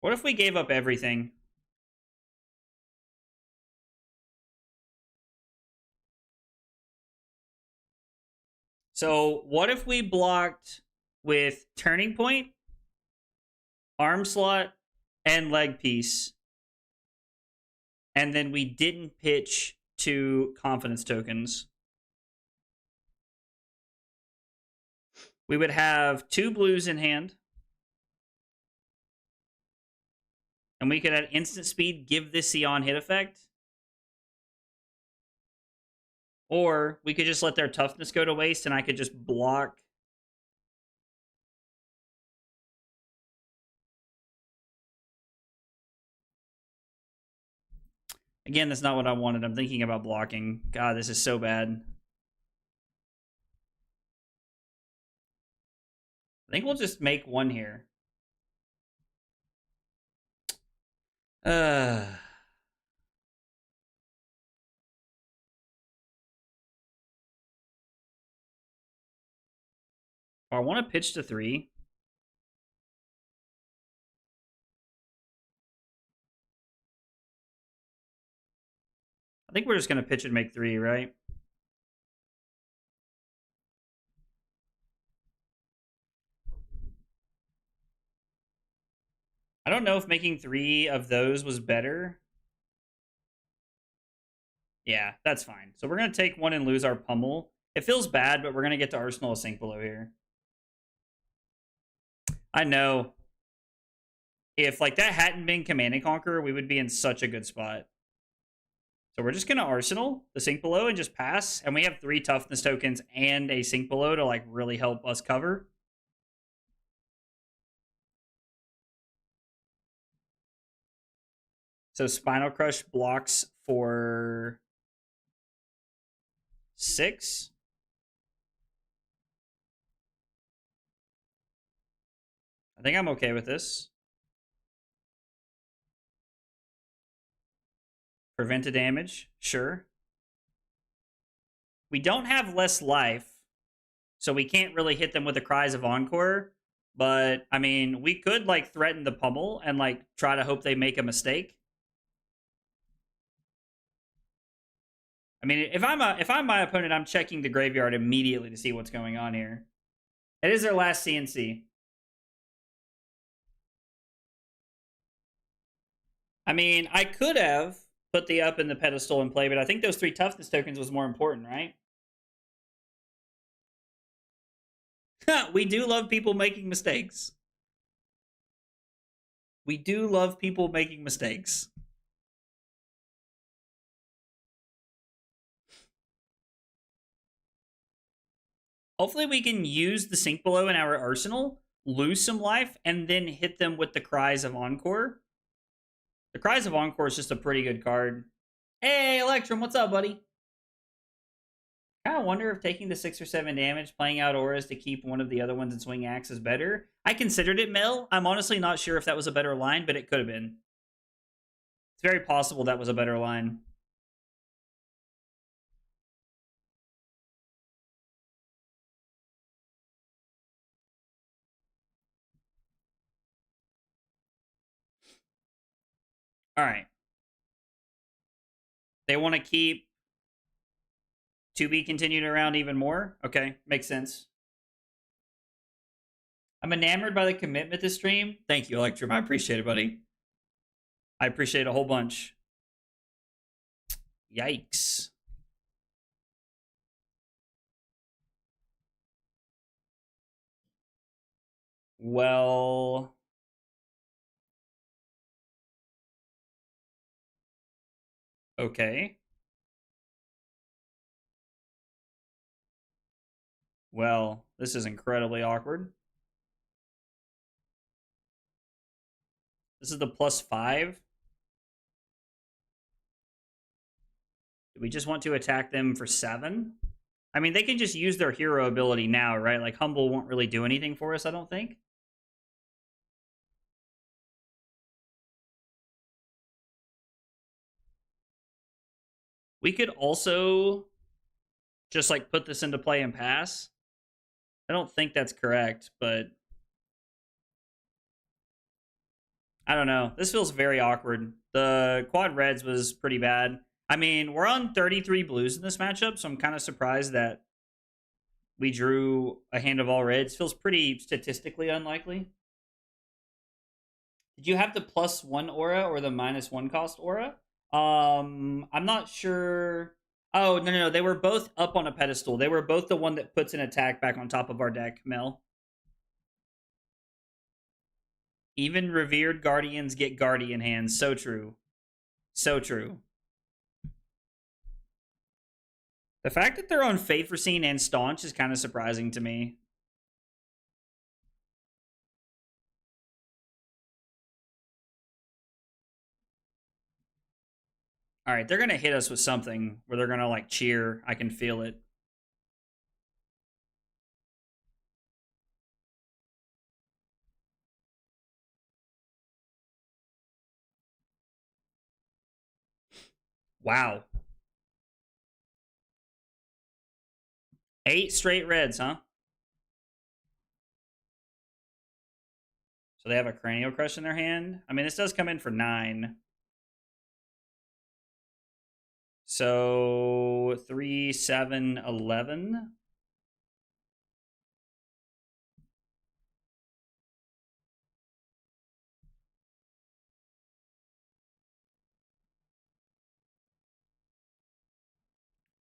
What if we gave up everything? So what if we blocked with Turning Point, Arm Slot, and Leg Piece, and then we didn't pitch 2 Confidence tokens? We would have 2 blues in hand. And we could at instant speed give this the on-hit effect. Or we could just let their toughness go to waste and I could just block. Again, that's not what I wanted. I'm thinking about blocking. God, this is so bad. I think we'll just make 1 here. I want to pitch to 3. I think we're just going to pitch and make 3, right? I don't know if making 3 of those was better. Yeah, that's fine. So we're going to take 1 and lose our pummel. It feels bad, but we're going to get to Arsenal of Sink below here. I know. If like that hadn't been Command and Conquer, we would be in such a good spot. So we're just going to Arsenal the Sink below and just pass. And we have 3 toughness tokens and a Sink below to like really help us cover. So Spinal Crush blocks for 6. I think I'm okay with this. Prevent the damage, sure. We don't have less life, so we can't really hit them with the Cries of Encore. But I mean, we could like threaten the pummel and like try to hope they make a mistake. I mean, if I'm my opponent, I'm checking the graveyard immediately to see what's going on here. It is their last CNC. I mean, I could have put the up in the pedestal and play, but I think those 3 toughness tokens was more important, right? We do love people making mistakes. We do love people making mistakes. Hopefully we can use the Sink Below in our arsenal, lose some life, and then hit them with the Cries of Encore. The Cries of Encore is just a pretty good card. Hey, Electrum, what's up, buddy? I kind of wonder if taking the 6 or 7 damage, playing out auras to keep one of the other ones in swing axe is better. I considered it, Mel. I'm honestly not sure if that was a better line, but it could have been. It's very possible that was a better line. All right. They want to keep to be continued around even more? Okay, makes sense. I'm enamored by the commitment this stream. Thank you, Electrum. I appreciate it, buddy. I appreciate it a whole bunch. Yikes. Well... Okay. Well, this is incredibly awkward. This is the +5. Do we just want to attack them for 7? I mean, they can just use their hero ability now, right? Like, Humble won't really do anything for us, I don't think. We could also just, like, put this into play and pass. I don't think that's correct, but... I don't know. This feels very awkward. The quad reds was pretty bad. I mean, we're on 33 blues in this matchup, so I'm kind of surprised that we drew a hand of all reds. Feels pretty statistically unlikely. Did you have the +1 aura or the -1 cost aura? I'm not sure. Oh, no. They were both up on a pedestal. They were both the one that puts an attack back on top of our deck, Mel. Even revered guardians get guardian hands. So true. So true. The fact that they're on Fate Foreseen and Staunch is kind of surprising to me. All right, they're going to hit us with something where they're going to, like, cheer. I can feel it. Wow. 8 straight reds, huh? So they have a Cranial Crush in their hand. I mean, this does come in for 9. So 3, 7, 11.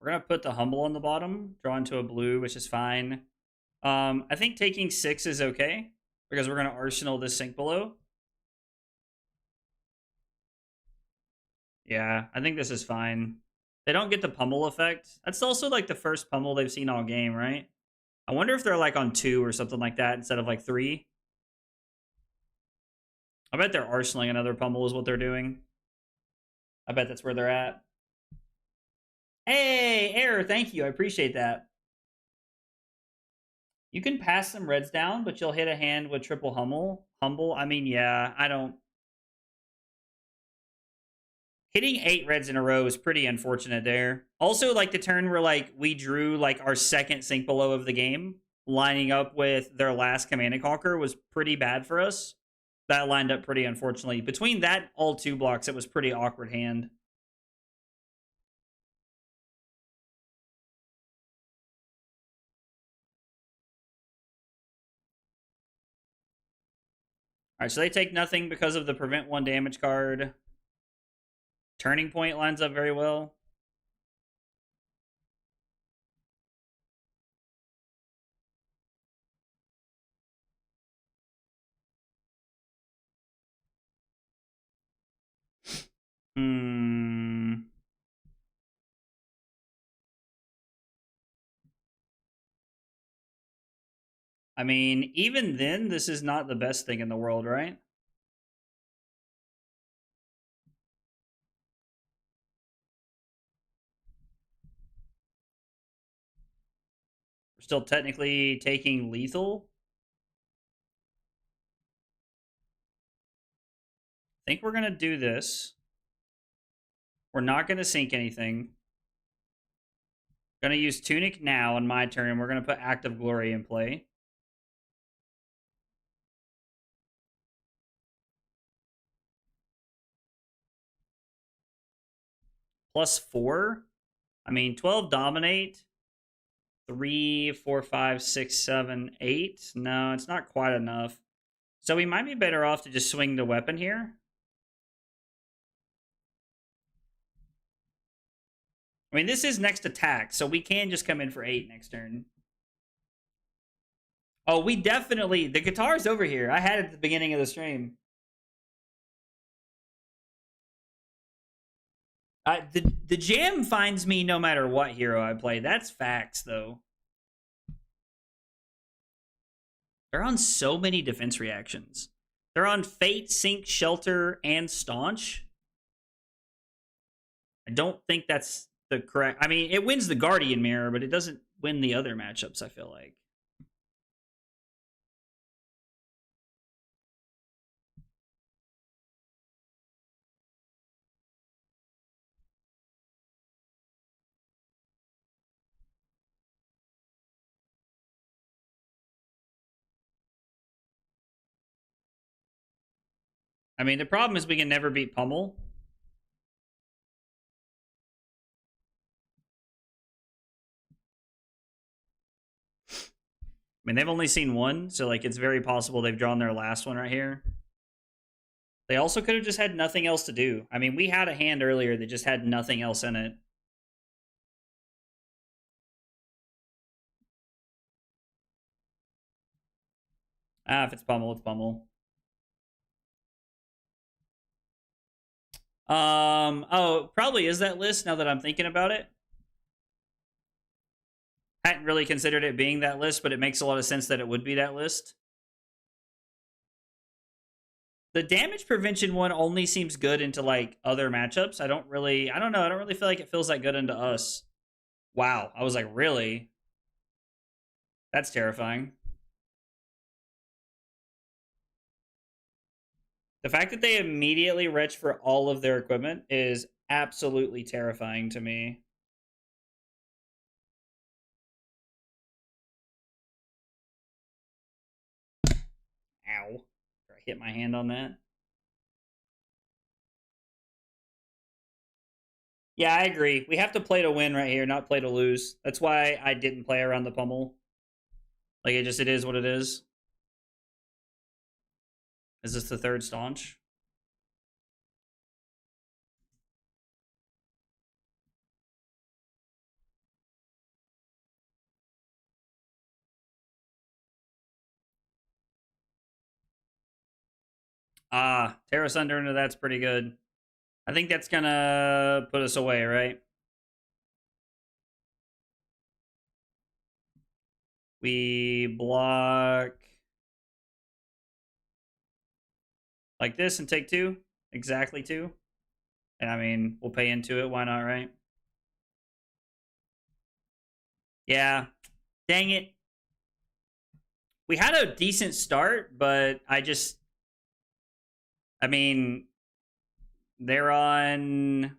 We're going to put the Humble on the bottom, draw into a blue, which is fine. I think taking 6 is okay, because we're going to Arsenal this Sink Below. Yeah, I think this is fine. They don't get the pummel effect. That's also like the first pummel they've seen all game, right? I wonder if they're like on 2 or something like that instead of like 3. I bet they're arsenaling another pummel is what they're doing. I bet that's where they're at. Hey, Error, thank you. I appreciate that. You can pass some reds down, but you'll hit a hand with triple Humble. I mean, yeah, I don't... Hitting 8 reds in a row is pretty unfortunate there. Also, like, the turn where, like, we drew, like, our second Sink Below of the game lining up with their last Command and Conquer was pretty bad for us. That lined up pretty unfortunately. Between that all 2 blocks, it was pretty awkward hand. Alright, so they take nothing because of the prevent 1 damage card. Turning Point lines up very well. I mean, even then, this is not the best thing in the world, right? We're still technically taking lethal. I think we're going to do this. We're not going to sink anything. Going to use Tunic now on my turn. We're going to put Act of Glory in play. +4. I mean, 12 dominate. 3, 4, 5, 6, 7, 8. No, it's not quite enough. So we might be better off to just swing the weapon here. I mean, this is next attack, so we can just come in for 8 next turn. Oh, we definitely... The guitar's over here. I had it at the beginning of the stream. The jam finds me no matter what hero I play. That's facts, though. They're on so many defense reactions. They're on Fate, Sink, Shelter, and Staunch. I don't think that's the correct... I mean, it wins the Guardian Mirror, but it doesn't win the other matchups, I feel like. I mean, the problem is we can never beat Pummel. I mean, they've only seen one, so like it's very possible they've drawn their last one right here. They also could have just had nothing else to do. I mean, we had a hand earlier that just had nothing else in it. Ah, if it's Pummel, it's Pummel. Oh, probably is that list now that I'm thinking about it. Hadn't really considered it being that list, but it makes a lot of sense that it would be that list. The damage prevention one only seems good into like other matchups. I don't know. I don't really feel like it feels that good into us. Wow. I was like, really? That's terrifying. The fact that they immediately retch for all of their equipment is absolutely terrifying to me. Ow. I hit my hand on that. Yeah, I agree. We have to play to win right here, not play to lose. That's why I didn't play around the Pummel. Like, it is what it is. Is this the third Staunch? Ah, Terra Sunder into that's pretty good. I think that's gonna put us away, right? We block like this and take 2. Exactly 2. And I mean, we'll pay into it. Why not, right? Yeah. Dang it. We had a decent start, but I mean, they're on...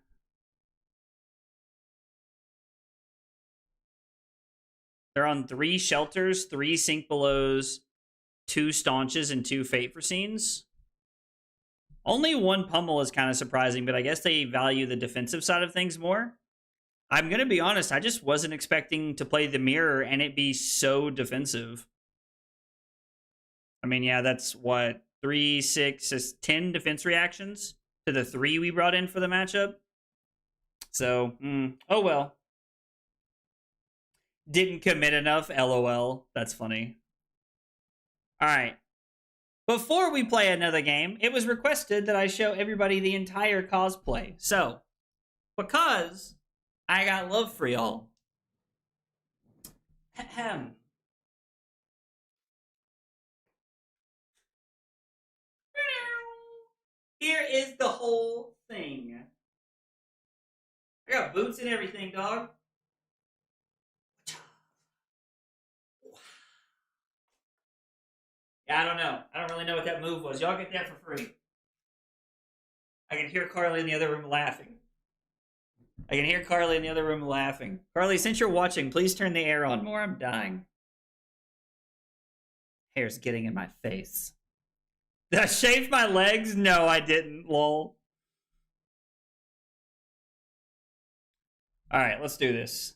They're on 3 Shelters, 3 Sink Belows, 2 Staunches, and 2 Fate for Scenes. Only 1 Pummel is kind of surprising, but I guess they value the defensive side of things more. I'm going to be honest, I just wasn't expecting to play the Mirror and it be so defensive. I mean, yeah, that's what, 3, 6, is 10 defense reactions to the 3 we brought in for the matchup. So, oh well. Didn't commit enough, LOL. That's funny. All right. Before we play another game, it was requested that I show everybody the entire cosplay. So, because I got love for y'all. Ahem. Here is the whole thing. I got boots and everything, dog. Yeah, I don't know. I don't really know what that move was. Y'all get that for free. I can hear Carly in the other room laughing. Carly, since you're watching, please turn the air on more. I'm dying. Hair's getting in my face. Did I shave my legs? No, I didn't. Lol. All right, let's do this.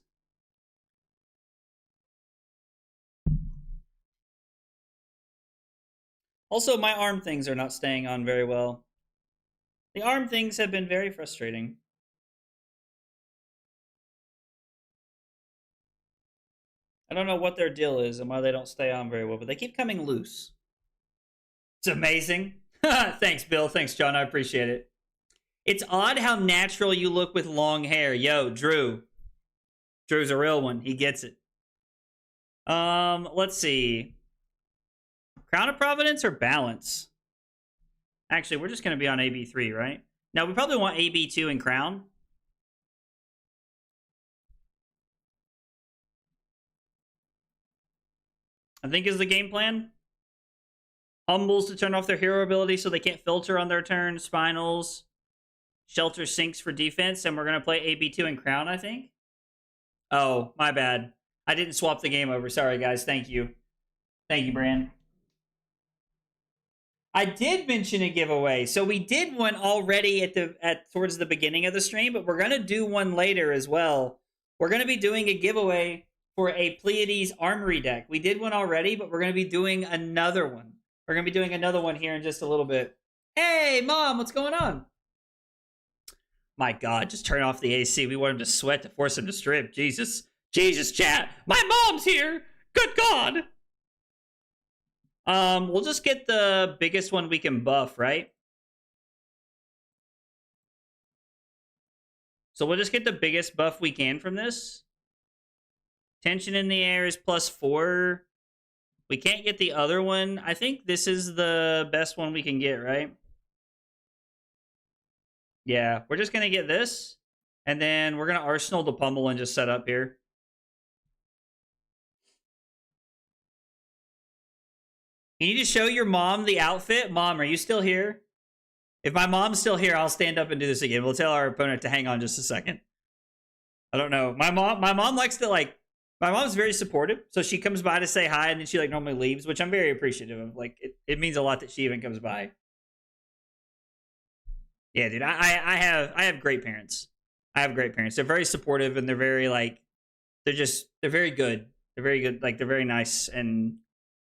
Also, my arm things are not staying on very well. The arm things have been very frustrating. I don't know what their deal is and why they don't stay on very well, but they keep coming loose. It's amazing. Thanks, Bill. Thanks, John. I appreciate it. It's odd how natural you look with long hair. Yo, Drew. Drew's a real one. He gets it. Let's see. Crown of Providence or Balance? Actually, we're just going to be on AB3, right? Now, we probably want AB2 and Crown. I think is the game plan. Humbles to turn off their hero ability so they can't filter on their turn. Spinals. Shelter Sinks for defense. And we're going to play AB2 and Crown, I think. Oh, my bad. I didn't swap the game over. Sorry, guys. Thank you. Thank you, Bran. I did mention a giveaway. So we did one already towards the beginning of the stream, but we're going to do one later as well. We're going to be doing a giveaway for a Pleiades Armory deck. We did one already, but we're going to be doing another one. We're going to be doing another one here in just a little bit. Hey, Mom, what's going on? My God, just turn off the AC. We want him to sweat to force him to strip. Jesus. Jesus, chat. My mom's here. Good God. We'll just get the biggest one we can buff, right? So we'll just get the biggest buff we can from this. Tension in the air is +4. We can't get the other one. I think this is the best one we can get, right? Yeah, we're just going to get this. And then we're going to Arsenal the Pummel and just set up here. You need to show your mom the outfit. Mom, are you still here? If my mom's still here, I'll stand up and do this again. We'll tell our opponent to hang on just a second. I don't know. My mom likes to, like, my mom's very supportive. So she comes by to say hi and then she, like, normally leaves, which I'm very appreciative of. Like, it means a lot that she even comes by. Yeah, dude, I have great parents. I have great parents. They're very supportive and they're very, like, they're very good. They're very good. Like, they're very nice and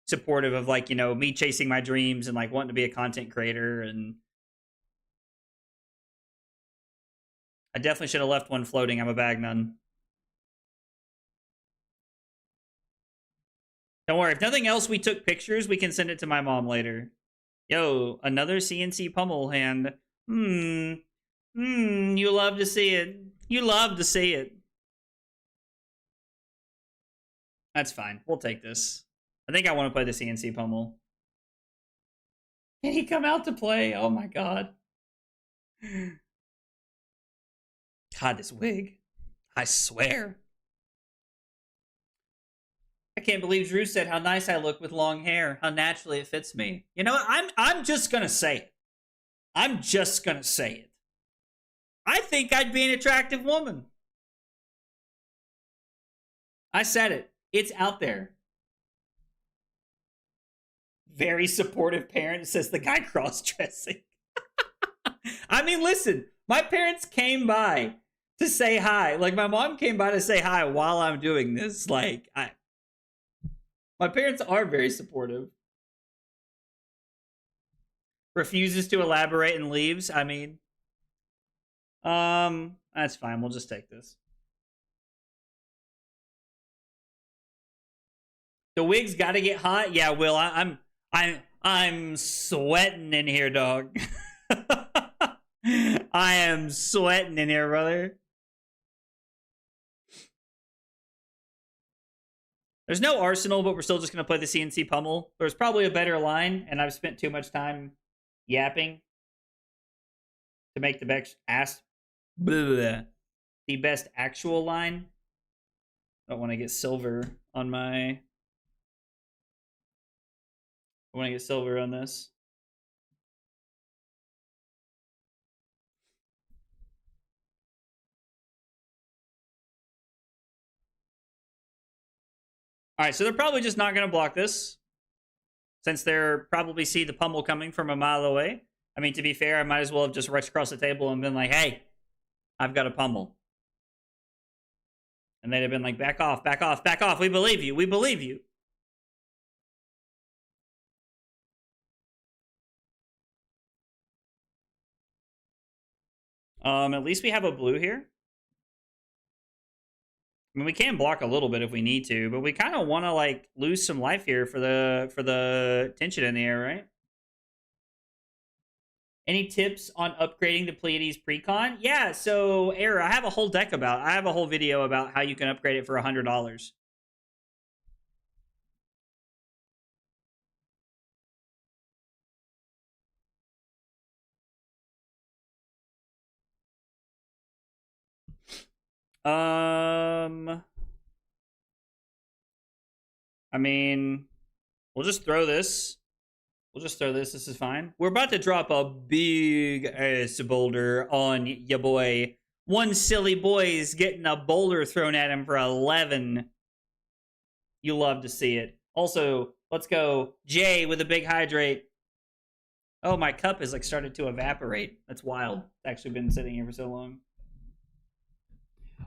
supportive of, like, you know, me chasing my dreams and, like, wanting to be a content creator. And I definitely should have left one floating. I'm a bag nun. Don't worry. If nothing else, we took pictures. We can send it to my mom later. Yo, another CNC pummel hand. You love to see it. You love to see it. That's fine. We'll take this. I think I want to play the CNC pummel. Can he come out to play? Oh my God. God, this wig. I swear. I can't believe Drew said how nice I look with long hair. How naturally it fits me. You know what? I'm just gonna say it. I'm just gonna say it. I think I'd be an attractive woman. I said it. It's out there. Very supportive parent, says the guy cross-dressing. I mean, listen, my parents came by to say hi. Like, my mom came by to say hi while I'm doing this. Like, my parents are very supportive. Refuses to elaborate and leaves. I mean, that's fine. We'll just take this. The wig's got to get hot. Yeah, Will. I'm sweating in here, dog. I am sweating in here, brother. There's no arsenal, but we're still just going to play the CNC pummel. There's probably a better line, and I've spent too much time yapping to make the best the best actual line. I don't want to get silver on my... I want to get silver on this. All right, so they're probably just not going to block this, since they're probably see the pummel coming from a mile away. I mean, to be fair, I might as well have just rushed across the table and been like, hey, I've got a pummel. And they'd have been like, back off, back off, back off. We believe you. We believe you. At least we have a blue here. I mean, we can block a little bit if we need to, but we kind of want to like lose some life here for the tension in the air, right? Any tips on upgrading the Pleiades Precon? Yeah, so Era, I have a whole video about how you can upgrade it for $100. I mean, we'll just throw this. This is fine. We're about to drop a big ass boulder on ya boy. One silly boy's getting a boulder thrown at him for 11. You love to see it. Also, let's go Jay with a big hydrate. Oh, my cup has like started to evaporate. That's wild. It's actually been sitting here for so long.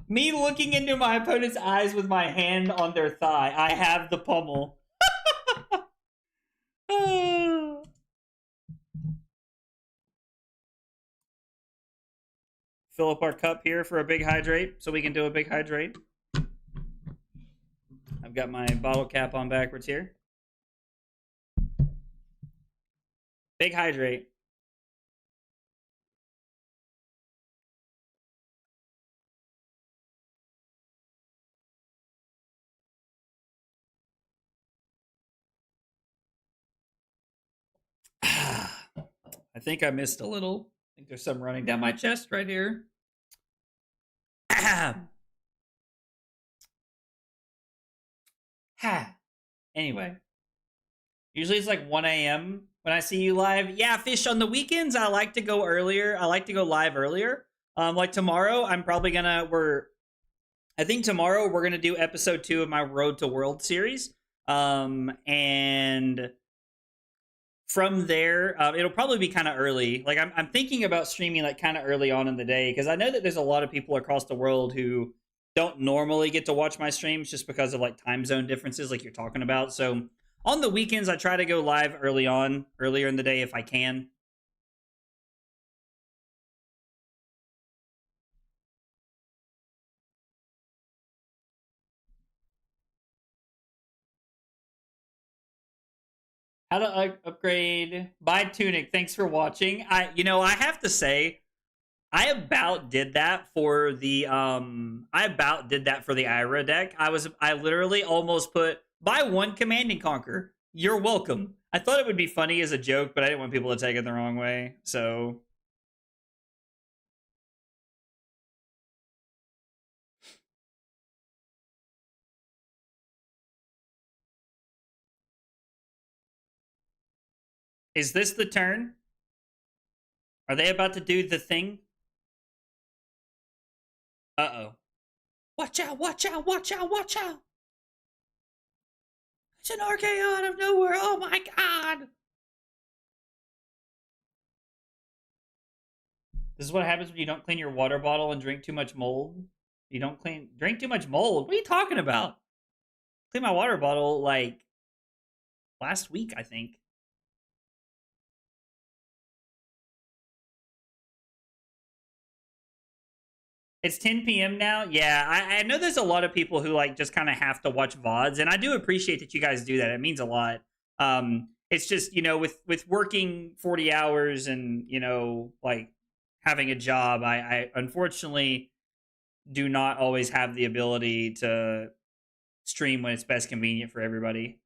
Me looking into my opponent's eyes with my hand on their thigh. I have the pummel. Fill up our cup here for a big hydrate so we can do a big hydrate. I've got my bottle cap on backwards here. Big hydrate. I think I missed a little. I think there's some running down my chest right here. Anyway. Usually it's like 1 a.m. when I see you live. Yeah, Fish, on the weekends, I like to go earlier. I like to go live earlier. Like tomorrow, I'm probably gonna, I think tomorrow we're gonna do episode 2 of my Road to World series. And from there, it'll probably be kind of early. Like I'm thinking about streaming like kind of early on in the day, because I know that there's a lot of people across the world who don't normally get to watch my streams just because of like time zone differences like you're talking about. So on the weekends, I try to go live earlier in the day if I can. How to upgrade? Buy Tunic. Thanks for watching. I have to say, I about did that for the Ira deck. I literally almost put buy one Command and Conquer. You're welcome. I thought it would be funny as a joke, but I didn't want people to take it the wrong way. So is this the turn? Are they about to do the thing? Uh-oh. Watch out, watch out, watch out, watch out. It's an RKO out of nowhere. Oh my god. This is what happens when you don't clean your water bottle and drink too much mold. You don't drink too much mold. What are you talking about? Clean my water bottle like last week, I think. It's 10 p.m. now. Yeah, I know there's a lot of people who like just kind of have to watch VODs, and I do appreciate that you guys do that. It means a lot. It's just, you know, with working 40 hours and, you know, like having a job, I unfortunately do not always have the ability to stream when it's best convenient for everybody.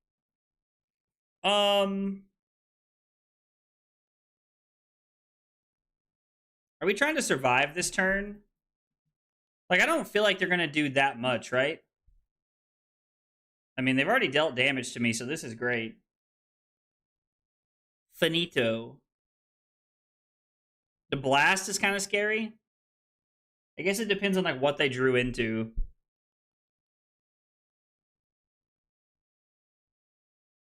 Are we trying to survive this turn? Like, I don't feel like they're going to do that much, right? I mean, they've already dealt damage to me, so this is great. Finito. The blast is kind of scary. I guess it depends on, like, what they drew into.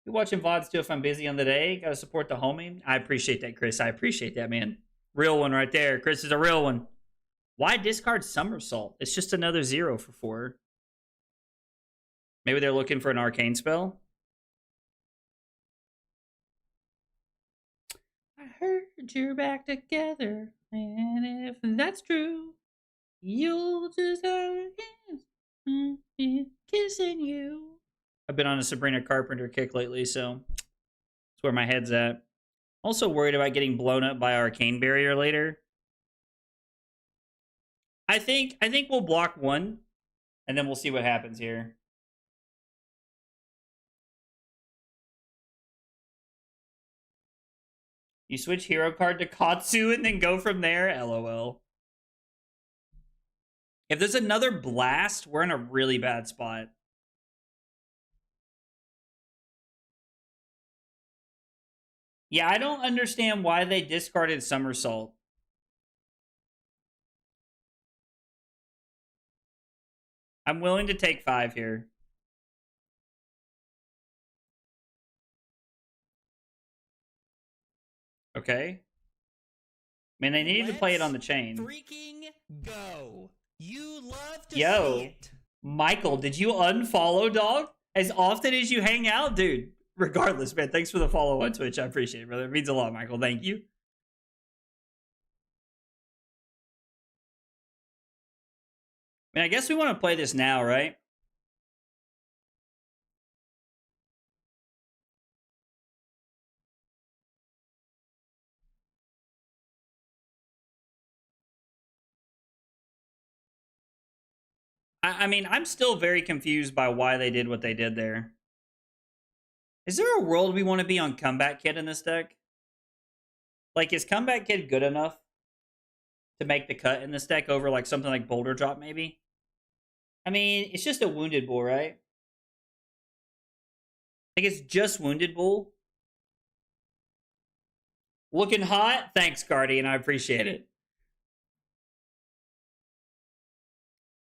You watching VODs too if I'm busy on the day. Gotta support the homie. I appreciate that, Chris. I appreciate that, man. Real one right there. Chris is a real one. Why discard Somersault? It's just another 0 for 4. Maybe they're looking for an arcane spell. I heard you're back together, and if that's true, you'll just have a kiss, kissing you. I've been on a Sabrina Carpenter kick lately, so that's where my head's at. Also worried about getting blown up by Arcane Barrier later. I think we'll block one, and then we'll see what happens here. You switch hero card to Katsu and then go from there? LOL. If there's another blast, we're in a really bad spot. Yeah, I don't understand why they discarded Somersault. I'm willing to take 5 here. Okay. I mean, they need to play it on the chain. Freaking go. You love to Yo, see it. Michael, did you unfollow, dog? As often as you hang out? Dude, regardless, man, thanks for the follow on Twitch. I appreciate it, brother. It means a lot, Michael. Thank you. I mean, I guess we want to play this now, right? I mean, I'm still very confused by why they did what they did there. Is there a world we want to be on Comeback Kid in this deck? Like, is Comeback Kid good enough to make the cut in this deck over, like, something like Boulder Drop, maybe? I mean, it's just a Wounded Bull, right? Like, it's just Wounded Bull. Looking hot? Thanks, Guardian. I appreciate it.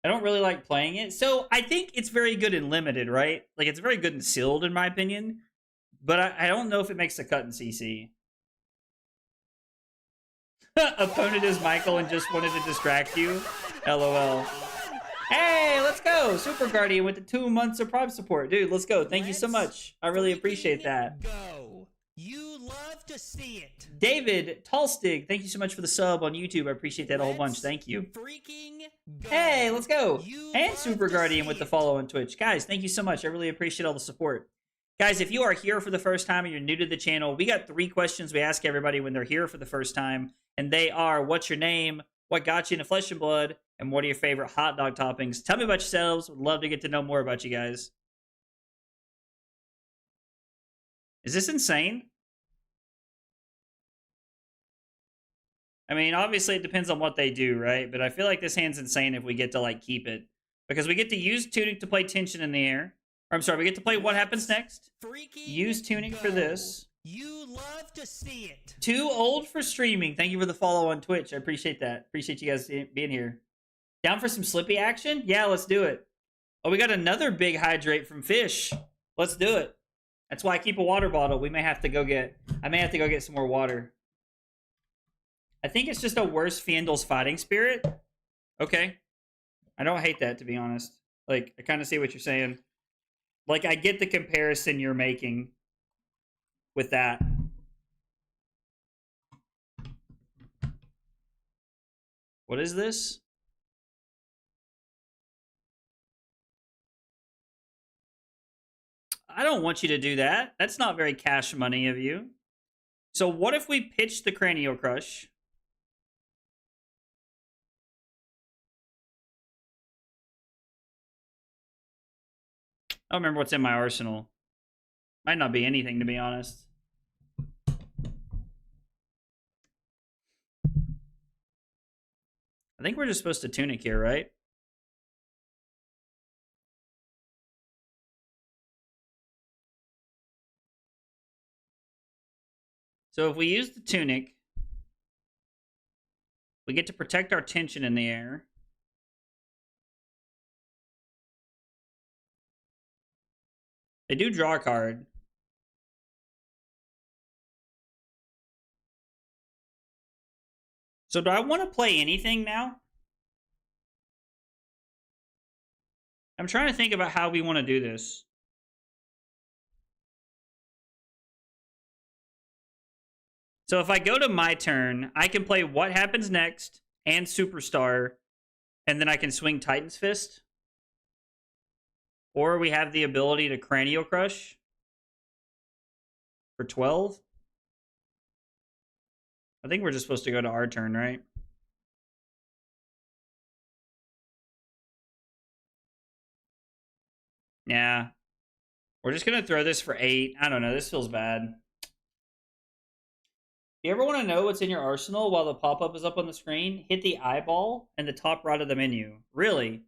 I don't really like playing it. So I think it's very good in Limited, right? Like, it's very good in Sealed, in my opinion. But I don't know if it makes the cut in CC. Opponent is Michael and just wanted to distract you. LOL. Hey, let's go. Super Guardian with the 2 months of Prime support. Dude, let's go. Thank you so much. I really appreciate that. Go. You love to see it. David Tallstig, thank you so much for the sub on YouTube. I appreciate that a whole bunch. Thank you. Freaking go. Hey, let's go. You And Super Guardian with the follow on Twitch. Guys, thank you so much. I really appreciate all the support. Guys, if you are here for the first time and you're new to the channel, we got 3 questions we ask everybody when they're here for the first time. And they are, what's your name? What got you into Flesh and Blood? And what are your favorite hot dog toppings? Tell me about yourselves. Would love to get to know more about you guys. Is this insane? I mean, obviously it depends on what they do, right? But I feel like this hand's insane if we get to, like, keep it. Because we get to use Tunic to play Tension in the Air. Or, I'm sorry, we get to play What Happens Next. Use Tunic for this. You love to see it. Too old for streaming. Thank you for the follow on Twitch. I appreciate that. Appreciate you guys being here. Down for some Slippy action? Yeah, let's do it. Oh, we got another big hydrate from Fish. Let's do it. That's why I keep a water bottle. I may have to go get some more water. I think it's just a worse Fiendl's Fighting Spirit. Okay. I don't hate that, to be honest. Like, I kind of see what you're saying. Like, I get the comparison you're making with that. What is this? I don't want you to do that. That's not very cash money of you. So what if we pitch the Cranial Crush? I don't remember what's in my arsenal. Might not be anything, to be honest. I think we're just supposed to Tunic here, right? So if we use the Tunic, we get to protect our tension in the air. They do draw a card. So do I want to play anything now? I'm trying to think about how we want to do this. So if I go to my turn, I can play What Happens Next and Superstar, and then I can swing Titan's Fist. Or we have the ability to Cranial Crush for 12. I think we're just supposed to go to our turn, right? Yeah. We're just going to throw this for 8. I don't know. This feels bad. You ever want to know what's in your arsenal while the pop-up is up on the screen? Hit the eyeball and the top right of the menu. Really?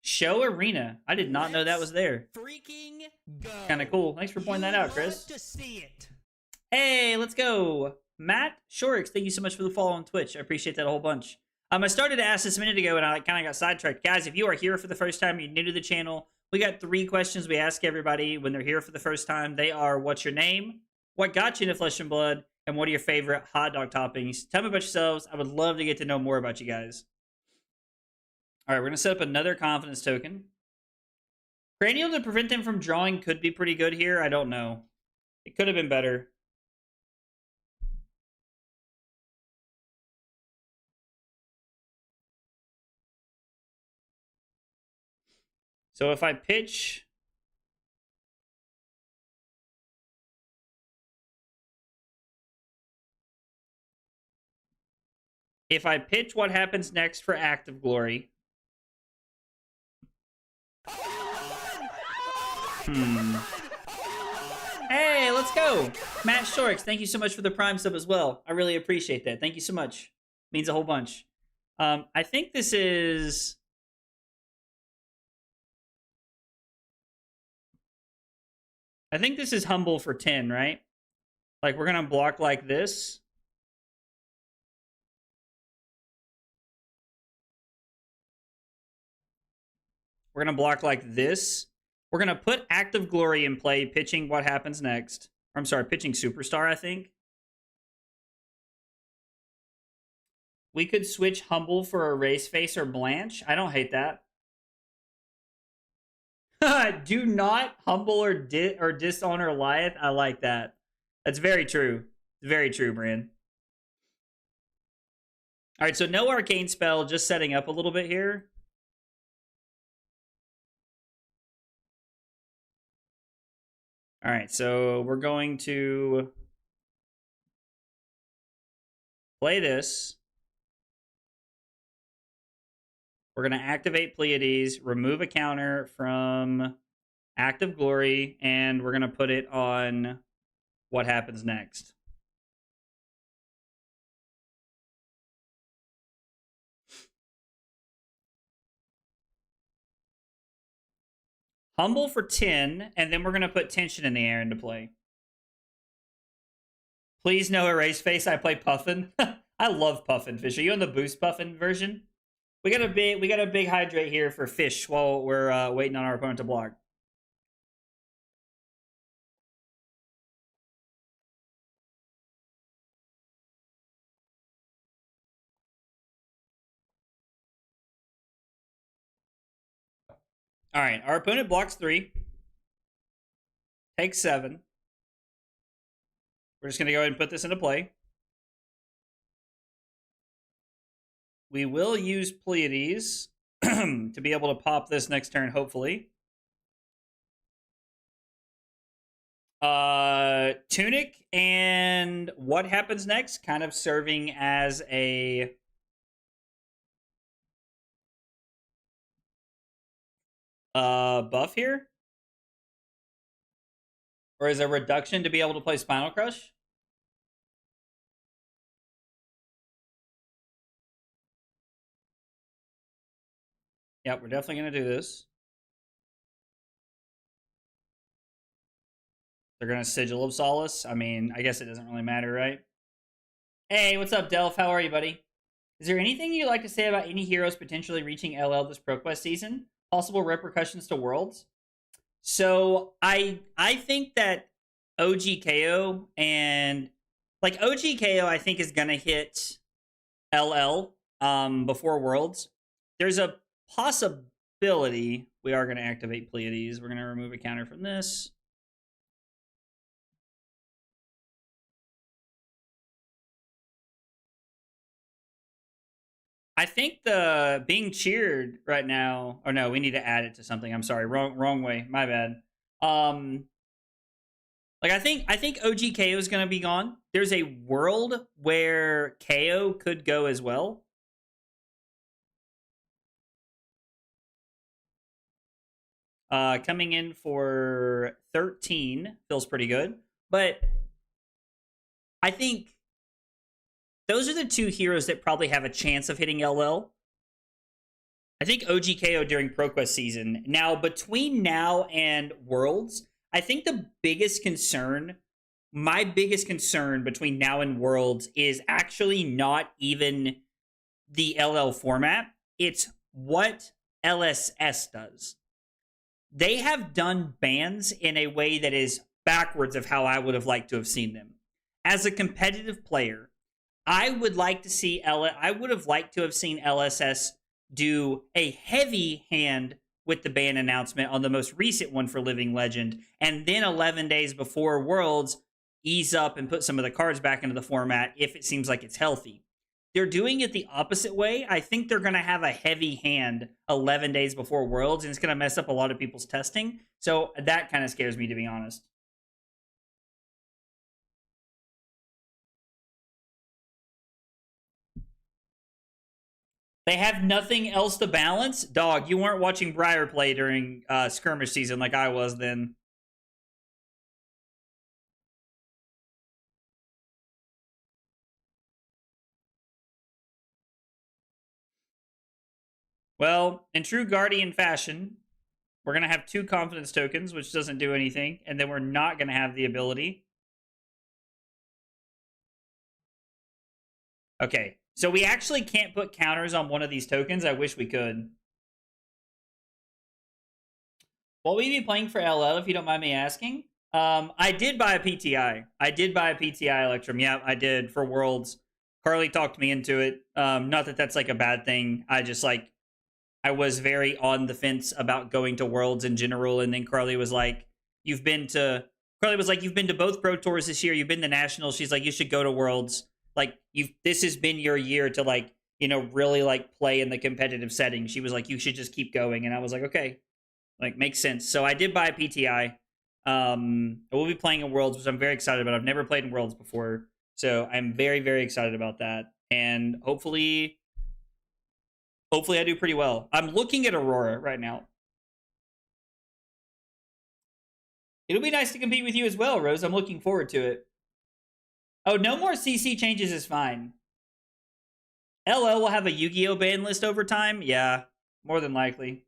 Show Arena. I did not know that was there. Freaking go. Kind of cool. Thanks for pointing that out, Chris. To see it. Hey, let's go. Matt Shorix, thank you so much for the follow on Twitch. I appreciate that a whole bunch. I started to ask this a minute ago and I kind of got sidetracked. Guys, if you are here for the first time, you're new to the channel, we got 3 questions we ask everybody when they're here for the first time. They are, what's your name? What got you into Flesh and Blood? And what are your favorite hot dog toppings? Tell me about yourselves. I would love to get to know more about you guys. All right, we're going to set up another confidence token. Cranial to prevent him from drawing could be pretty good here. I don't know. It could have been better. So if I pitch... If I pitch What Happens Next for Act of Glory... Hey, let's go. Matt Shorix, thank you so much for the Prime sub as well. I really appreciate that. Thank you so much. Means a whole bunch. I think this is... I think this is Humble for 10, right? Like, we're going to block like this. We're going to block like this. We're going to put Act of Glory in play, pitching What Happens Next. Or, I'm sorry, pitching Superstar, I think. We could switch Humble for Erase Face or Blanche. I don't hate that. Do not humble or dishonor Goliath. I like that. That's very true. Very true, Brian. All right, so no arcane spell, just setting up a little bit here. All right, so we're going to play this. We're going to activate Pleiades, remove a counter from Act of Glory, and we're going to put it on What Happens Next. Humble for 10, and then we're going to put Tension in the Air into play. Please no Erase Face. I play Puffin. I love Puffin Fish. Are you on the Boost Puffin version? We got a big hydrate here for Fish while we're waiting on our opponent to block. All right, our opponent blocks 3. Takes 7. We're just going to go ahead and put this into play. We will use Pleiades to be able to pop this next turn, hopefully. Tunic and what happens next? Kind of serving as a buff here? Or is a reduction to be able to play Spinal Crush? Yep, we're definitely going to do this. They're going to Sigil of Solace. I mean, I guess it doesn't really matter, right? Hey, what's up, Delph? How are you, buddy? Is there anything you'd like to say about any heroes potentially reaching LL this ProQuest season? Possible repercussions to Worlds? So, I think that OG and... Like, OG KO, I think, is going to hit LL before Worlds. There's a possibility we are going to activate Pleiades. We're going to remove a counter from this. I think the being cheered right now. Oh no, we need to add it to something. I'm sorry, wrong way. My bad. Like I think OG KO is going to be gone. There's a world where KO could go as well. Coming in for 13 feels pretty good, but I think those are the two heroes that probably have a chance of hitting LL. I think OG KO during ProQuest season. Now, between now and Worlds, I think the biggest concern, my biggest concern between now and Worlds is actually not even the LL format. It's what LSS does. They have done bans in a way that is backwards of how I would have liked to have seen them. As a competitive player, I would like to see I would have liked to have seen LSS do a heavy hand with the ban announcement on the most recent one for Living Legend, and then 11 days before Worlds, ease up and put some of the cards back into the format if it seems like it's healthy. They're doing it the opposite way. I think they're going to have a heavy hand 11 days before Worlds, and it's going to mess up a lot of people's testing. So that kind of scares me, to be honest. They have nothing else to balance? Dog, you weren't watching Briar play during skirmish season like I was then. Well, in true Guardian fashion, we're going to have 2 confidence tokens, which doesn't do anything, and then we're not going to have the ability. Okay, so we actually can't put counters on one of these tokens. I wish we could. What will you be playing for LL, if you don't mind me asking? I did buy a PTI. I did buy a PTI Electrum. Yeah, I did for Worlds. Carly talked me into it. Not that that's like a bad thing. I just like, I was very on the fence about going to Worlds in general. And then Carly was like, you've been to both Pro Tours this year. You've been to Nationals. She's like, you should go to Worlds. Like, this has been your year to like, you know, really like play in the competitive setting. She was like, you should just keep going. And I was like, okay, like makes sense. So I did buy a PTI. We'll be playing in Worlds, which I'm very excited about. I've never played in Worlds before. So I'm very, very excited about that. And hopefully I do pretty well. I'm looking at Aurora right now. It'll be nice to compete with you as well, Rose. I'm looking forward to it. Oh, no more CC changes is fine. LL will have a Yu-Gi-Oh! Ban list over time? Yeah, more than likely.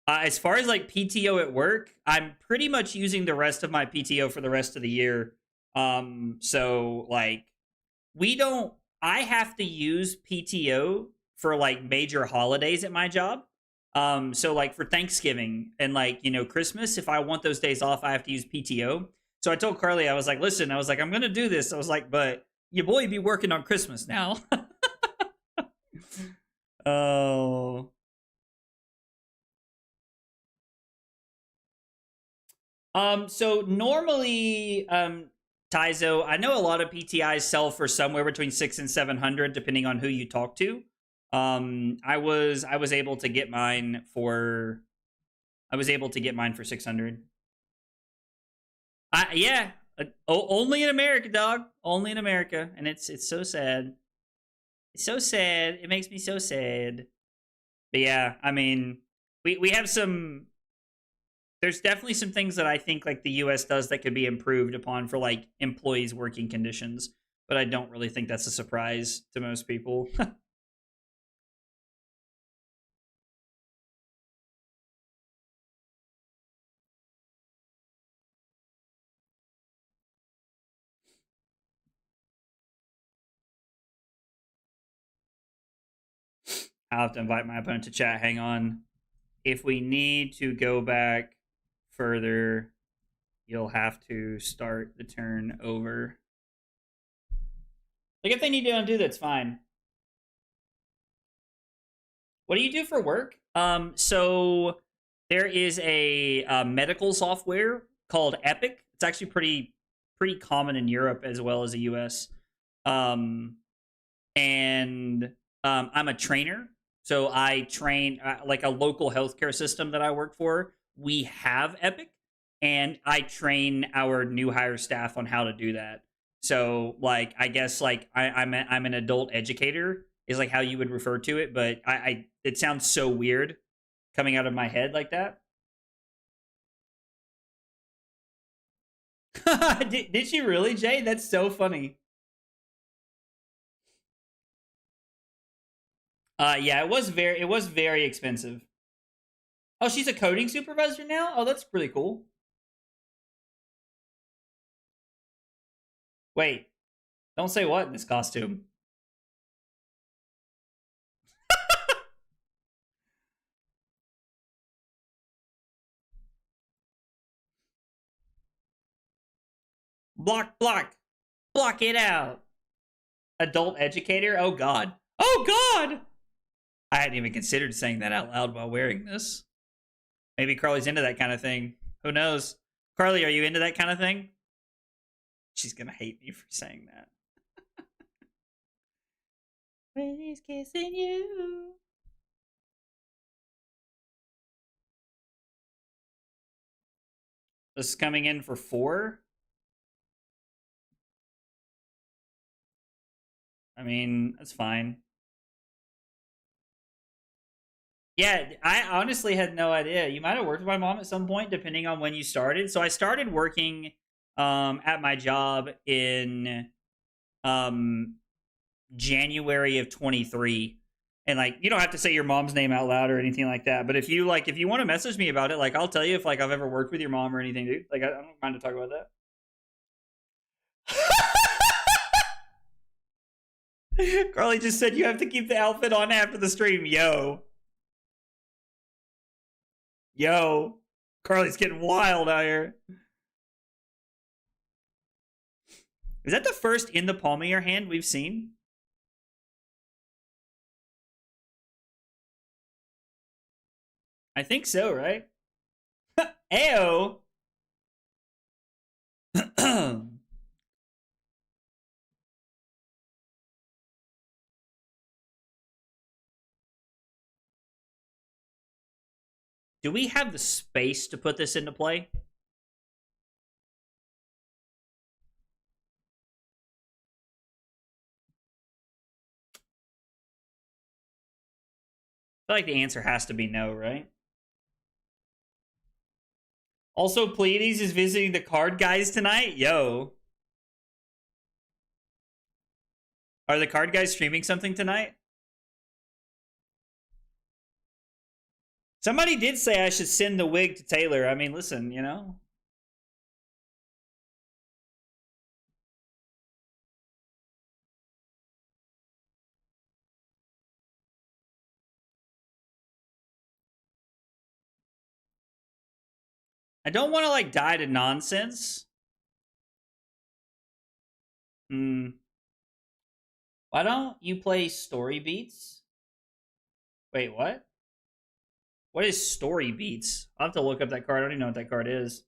As far as like PTO at work, I'm pretty much using the rest of my PTO for the rest of the year. So like I have to use PTO for like major holidays at my job. So like for Thanksgiving and like, you know, Christmas, if I want those days off, I have to use PTO. So I told Carly, I was like, listen, I was like, I'm going to do this. I was like, but your boy be working on Christmas now. Oh. So normally, Taizo, I know a lot of PTIs sell for somewhere between 600 and 700, depending on who you talk to. I was able to get mine for 600. Yeah, only in America, dog. Only in America, and it's so sad. It's so sad. It makes me so sad. But yeah, I mean, we have some. There's definitely some things that I think like the US does that could be improved upon for like employees' working conditions, but I don't really think that's a surprise to most people. I'll have to invite my opponent to chat. Hang on. If we need to go back further, you'll have to start the turn over. Like if they need to undo, that's fine. What do you do for work? So there is a medical software called Epic. It's actually pretty common in Europe as well as the US. Um, and I'm a trainer, so I train like a local healthcare system that I work for. We have Epic, and I train our new hire staff on how to do that. So, like, I guess like I'm an adult educator is like how you would refer to it, but I it sounds so weird coming out of my head like that. Did she really, Jay? That's so funny. Yeah, it was very expensive. Oh, she's a coding supervisor now? Oh, that's pretty cool. Wait, don't say what in this costume. Block, block, block it out. Adult educator? Oh, God. Oh, God! I hadn't even considered saying that out loud while wearing this. Maybe Carly's into that kind of thing. Who knows? Carly, are you into that kind of thing? She's gonna hate me for saying that. He's kissing you. This is coming in for 4. I mean, that's fine. Yeah, I honestly had no idea. You might have worked with my mom at some point, depending on when you started. So I started working at my job in um, January of 23. And like, you don't have to say your mom's name out loud or anything like that. But if you want to message me about it, like I'll tell you if like I've ever worked with your mom or anything, dude. Like I don't mind to talk about that. Carly just said you have to keep the outfit on after the stream. Yo, Carly's getting wild out here. Is that the first in the palm of your hand we've seen? I think so, right? Ayo. Do we have the space to put this into play? I feel like the answer has to be no, right? Also, Pleiades is visiting the card guys tonight. Yo. Are the card guys streaming something tonight? Somebody did say I should send the wig to Taylor. I mean, listen, you know. I don't want to like die to nonsense. Hmm. Why don't you play story beats? Wait, what? What is Story Beats? I'll have to look up that card. I don't even know what that card is.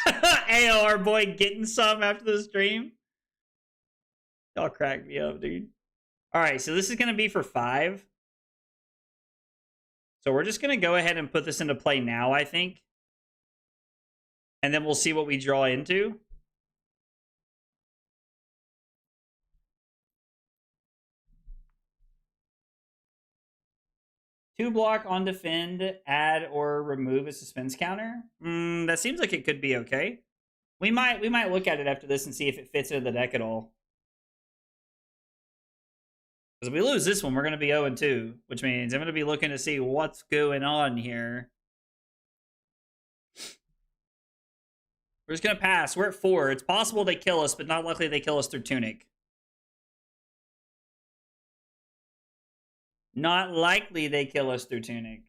AOR boy getting some after the stream. Y'all crack me up, dude. All right, so this is going to be for 5. So we're just going to go ahead and put this into play now, I think. And then we'll see what we draw into. Two block on defend, add or remove a suspense counter. That seems like it could be okay. We might look at it after this and see if it fits into the deck at all. Because if we lose this one, we're going to be 0-2, which means I'm going to be looking to see what's going on here. We're just going to pass. We're at 4. It's possible they kill us, but not likely they kill us through Tunic. Not likely they kill us through Tunic.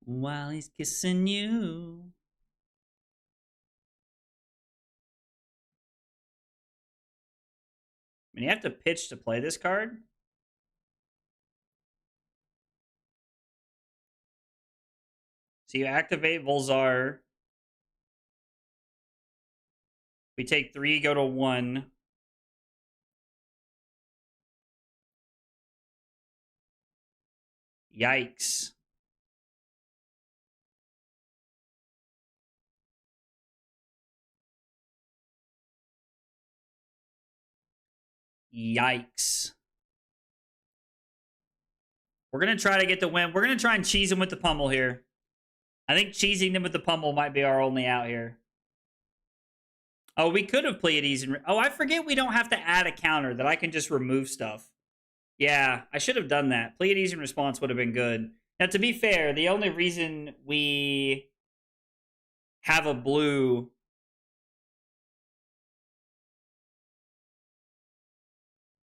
While he's kissing you. I mean, you have to pitch to play this card. So you activate Volzar. We take 3, go to 1. Yikes. Yikes. We're going to try to get the win. We're going to try and cheese them with the pummel here. I think cheesing them with the pummel might be our only out here. Oh, we could have Pleiades. Oh, I forget we don't have to add a counter, that I can just remove stuff. Yeah, I should have done that. Pleiades in response would have been good. Now, to be fair, the only reason we have a blue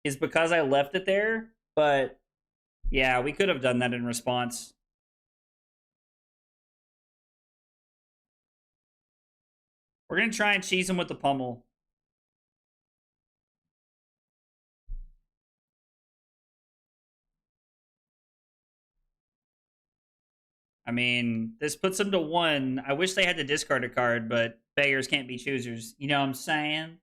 is because I left it there. But, yeah, we could have done that in response. We're going to try and cheese him with the pummel. I mean, this puts them to 1. I wish they had to discard a card, but beggars can't be choosers. You know what I'm saying?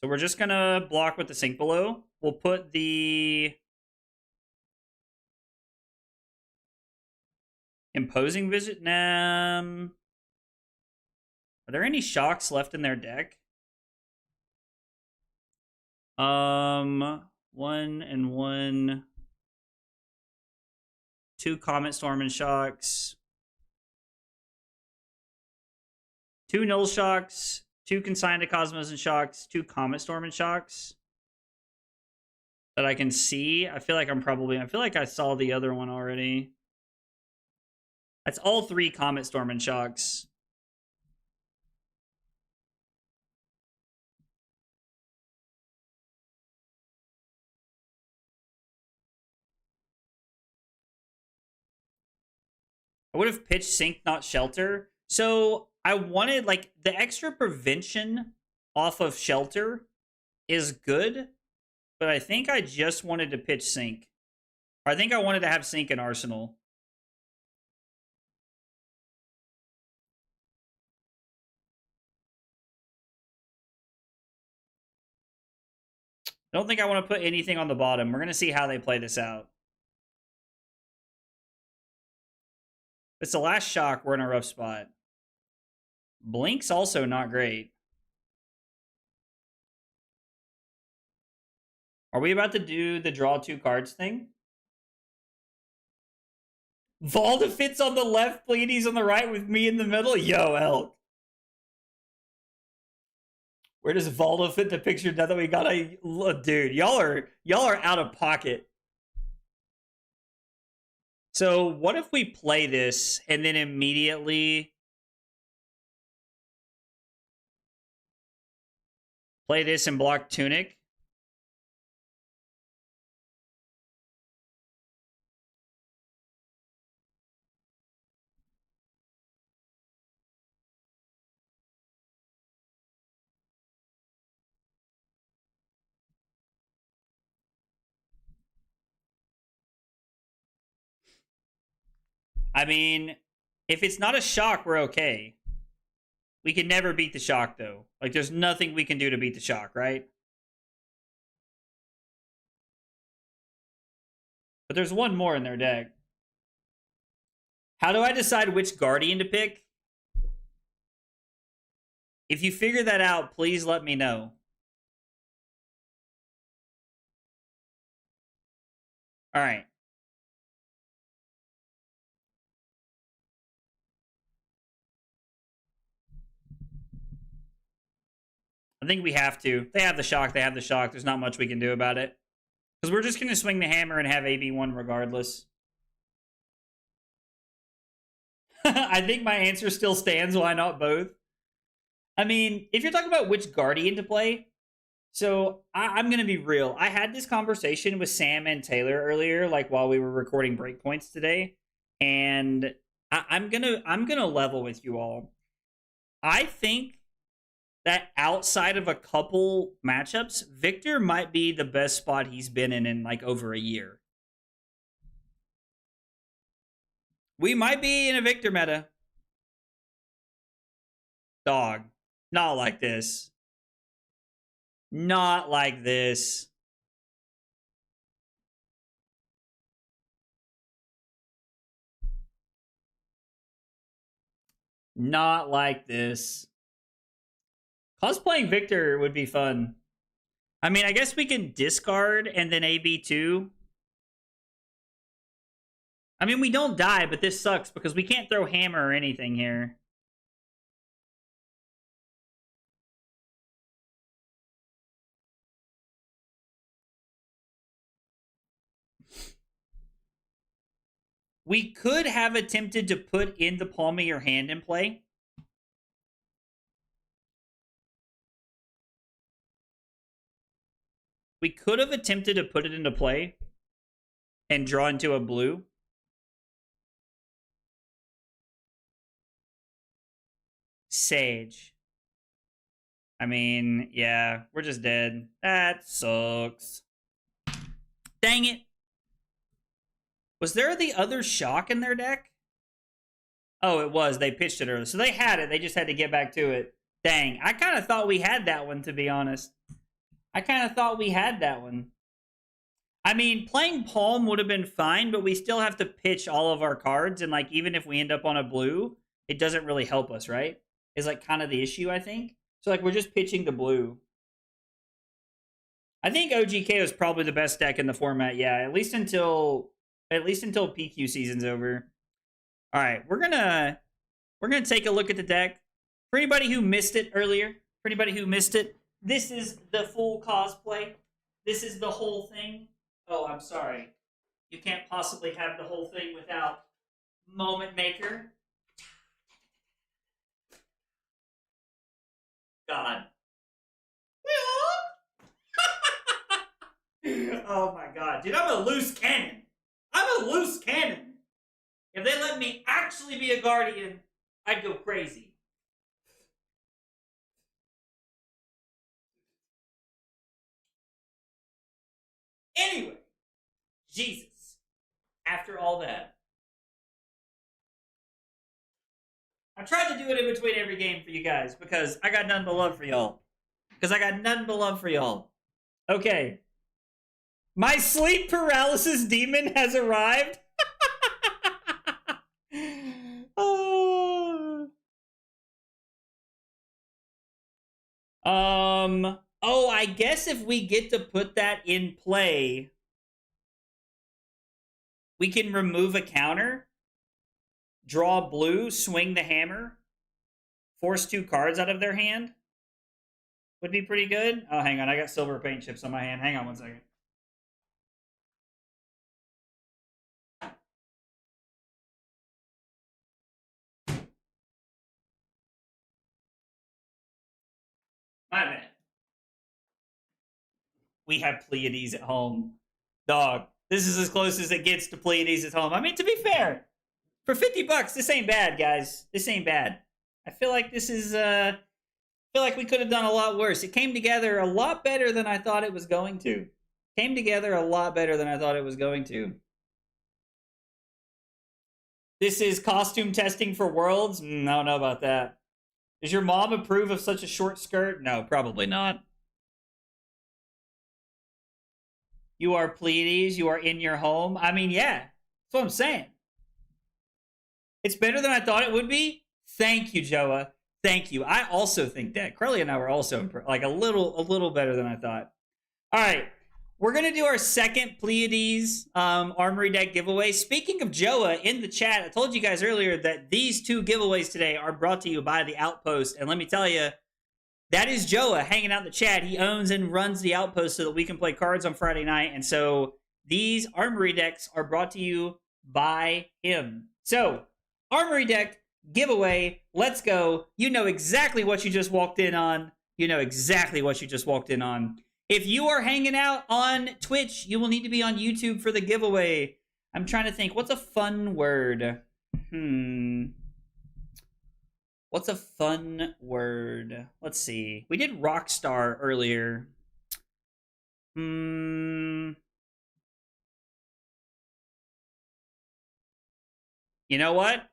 So we're just going to block with the sink below. We'll put the imposing visit. Are there any shocks left in their deck? 1 and 1. 2 Comet Storm and shocks. 2 Null shocks. 2 Consigned to Cosmos and shocks. 2 Comet Storm and shocks. That I can see. I feel like I saw the other one already. That's all 3 Comet Storm and shocks. I would have pitched Sink, not Shelter. So I wanted, like, the extra prevention off of Shelter is good, but I think I just wanted to pitch Sink. Or I think I wanted to have Sink in Arsenal. I don't think I want to put anything on the bottom. We're going to see how they play this out. If it's the last shock, we're in a rough spot. Blink's also not great. Are we about to do the draw 2 cards thing? Valda fits on the left, Pleiades on the right with me in the middle? Yo, Elk. Where does Valda fit the picture now that we got a... Dude, y'all are out of pocket. So what if we play this and then immediately play this and block Tunic? I mean, if it's not a shock, we're okay. We can never beat the shock, though. Like, there's nothing we can do to beat the shock, right? But there's one more in their deck. How do I decide which Guardian to pick? If you figure that out, please let me know. All right. I think we have to. They have the shock. They have the shock. There's not much we can do about it. Because we're just going to swing the hammer and have AB1 regardless. I think my answer still stands. Why not both? I mean, if you're talking about which Guardian to play, so I'm going to be real. I had this conversation with Sam and Taylor earlier, like while we were recording breakpoints today. And I'm gonna level with you all. I think that outside of a couple matchups, Victor might be the best spot he's been in like over a year. We might be in a Victor meta. Dog. Not like this. Not like this. Not like this. Cosplaying Victor would be fun. I mean, I guess we can discard and then AB2. I mean, we don't die, but this sucks because we can't throw hammer or anything here. We could have attempted to put in the palm of your hand in play. We could have attempted to put it into play and draw into a blue. Sage. I mean, yeah, we're just dead. That sucks. Dang it. Was there the other shock in their deck? Oh, it was. They pitched it early. So they had it. They just had to get back to it. Dang. I kind of thought we had that one, to be honest. I kind of thought we had that one. I mean, playing Palm would have been fine, but we still have to pitch all of our cards. And, like, even if we end up on a blue, it doesn't really help us, right? Is, like, kind of the issue, I think. So, like, we're just pitching the blue. I think OGK was probably the best deck in the format, yeah. At least until PQ season's over. All right, we're gonna take a look at the deck. For anybody who missed it earlier, this is the full cosplay. This is the whole thing. Oh, I'm sorry. You can't possibly have the whole thing without Moment Maker. God. Oh my god. Dude, I'm a loose cannon. I'm a loose cannon. If they let me actually be a guardian, I'd go crazy. Anyway, Jesus. After all that, I tried to do it in between every game for you guys because I got nothing but love for y'all. Okay. My sleep paralysis demon has arrived. Oh, I guess if we get to put that in play, we can remove a counter, draw blue, swing the hammer, force 2 cards out of their hand. Would be pretty good. Oh, hang on. I got silver paint chips on my hand. Hang on one second. My bad. We have Pleiades at home. Dog, this is as close as it gets to Pleiades at home. I mean, to be fair, for $50, this ain't bad, guys. This ain't bad. I feel like this is, I feel like we could have done a lot worse. It came together a lot better than I thought it was going to. This is costume testing for Worlds? I don't know about that. Does your mom approve of such a short skirt? No, probably not. You are Pleiades. You are in your home. I mean, yeah. That's what I'm saying. It's better than I thought it would be. Thank you, Joa. Thank you. I also think that. Carly and I were also like a little better than I thought. All right. We're going to do our second Pleiades Armory deck giveaway. Speaking of Joa, in the chat, I told you guys earlier that these two giveaways today are brought to you by the Outpost. And let me tell you, that is Joa hanging out in the chat. He owns and runs the Outpost so that we can play cards on Friday night. And so these Armory decks are brought to you by him. So, Armory deck giveaway. Let's go. You know exactly what you just walked in on. You know exactly what you just walked in on. If you are hanging out on Twitch, you will need to be on YouTube for the giveaway. I'm trying to think. What's a fun word? What's a fun word? Let's see. We did Rockstar earlier. You know what?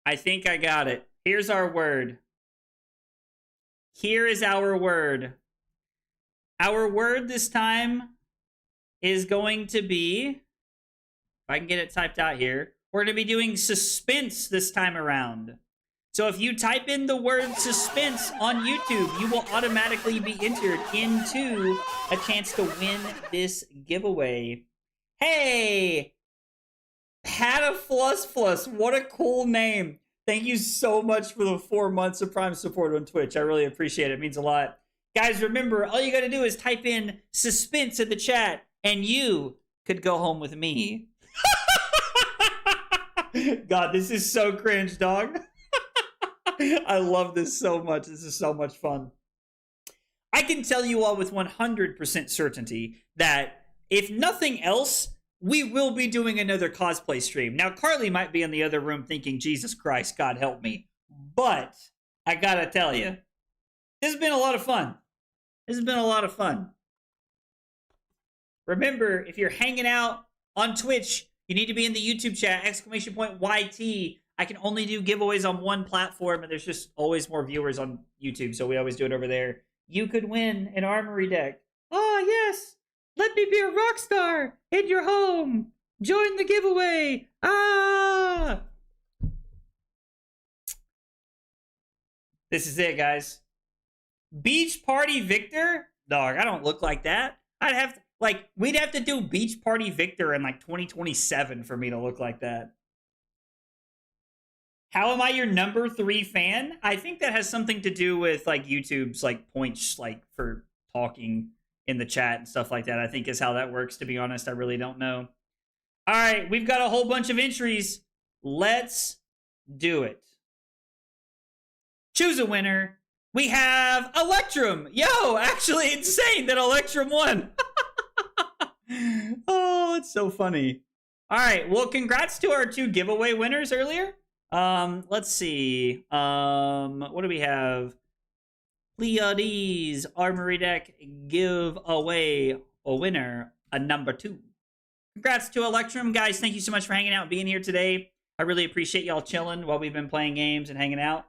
I think I got it. Here's our word. Here is our word. Our word this time is going to be, if I can get it typed out here, we're going to be doing suspense this time around. So if you type in the word suspense on YouTube, you will automatically be entered into a chance to win this giveaway. Hey! Patafluss. What a cool name. Thank you so much for the 4 months of Prime support on Twitch. I really appreciate it. It means a lot. Guys, remember, all you got to do is type in suspense in the chat, and you could go home with me. God, this is so cringe, dog. I love this so much. This is so much fun. I can tell you all with 100% certainty that if nothing else, we will be doing another cosplay stream. Now, Carly might be in the other room thinking, Jesus Christ, God help me. But I gotta tell you, this has been a lot of fun. This has been a lot of fun. Remember, if you're hanging out on Twitch, you need to be in the YouTube chat, !YT. I can only do giveaways on one platform, and there's just always more viewers on YouTube, so we always do it over there. You could win an Armory deck. Oh, yes. Let me be a rock star in your home. Join the giveaway. Ah! This is it, guys. Beach Party Victor? Dog, I don't look like that. I'd have to, we'd have to do Beach Party Victor in 2027 for me to look like that. How am I your number 3 fan? I think that has something to do with YouTube's points for talking in the chat and stuff like that. I think is how that works, to be honest. I really don't know. All right, we've got a whole bunch of entries. Let's do it. Choose a winner. We have Electrum. Yo, actually insane that Electrum won. Oh, it's so funny. All right, well, congrats to our 2 giveaway winners earlier. Let's see. What do we have? Pleiades Armory deck give away a winner, a number 2. Congrats to Electrum, guys. Thank you so much for hanging out and being here today. I really appreciate y'all chilling while we've been playing games and hanging out.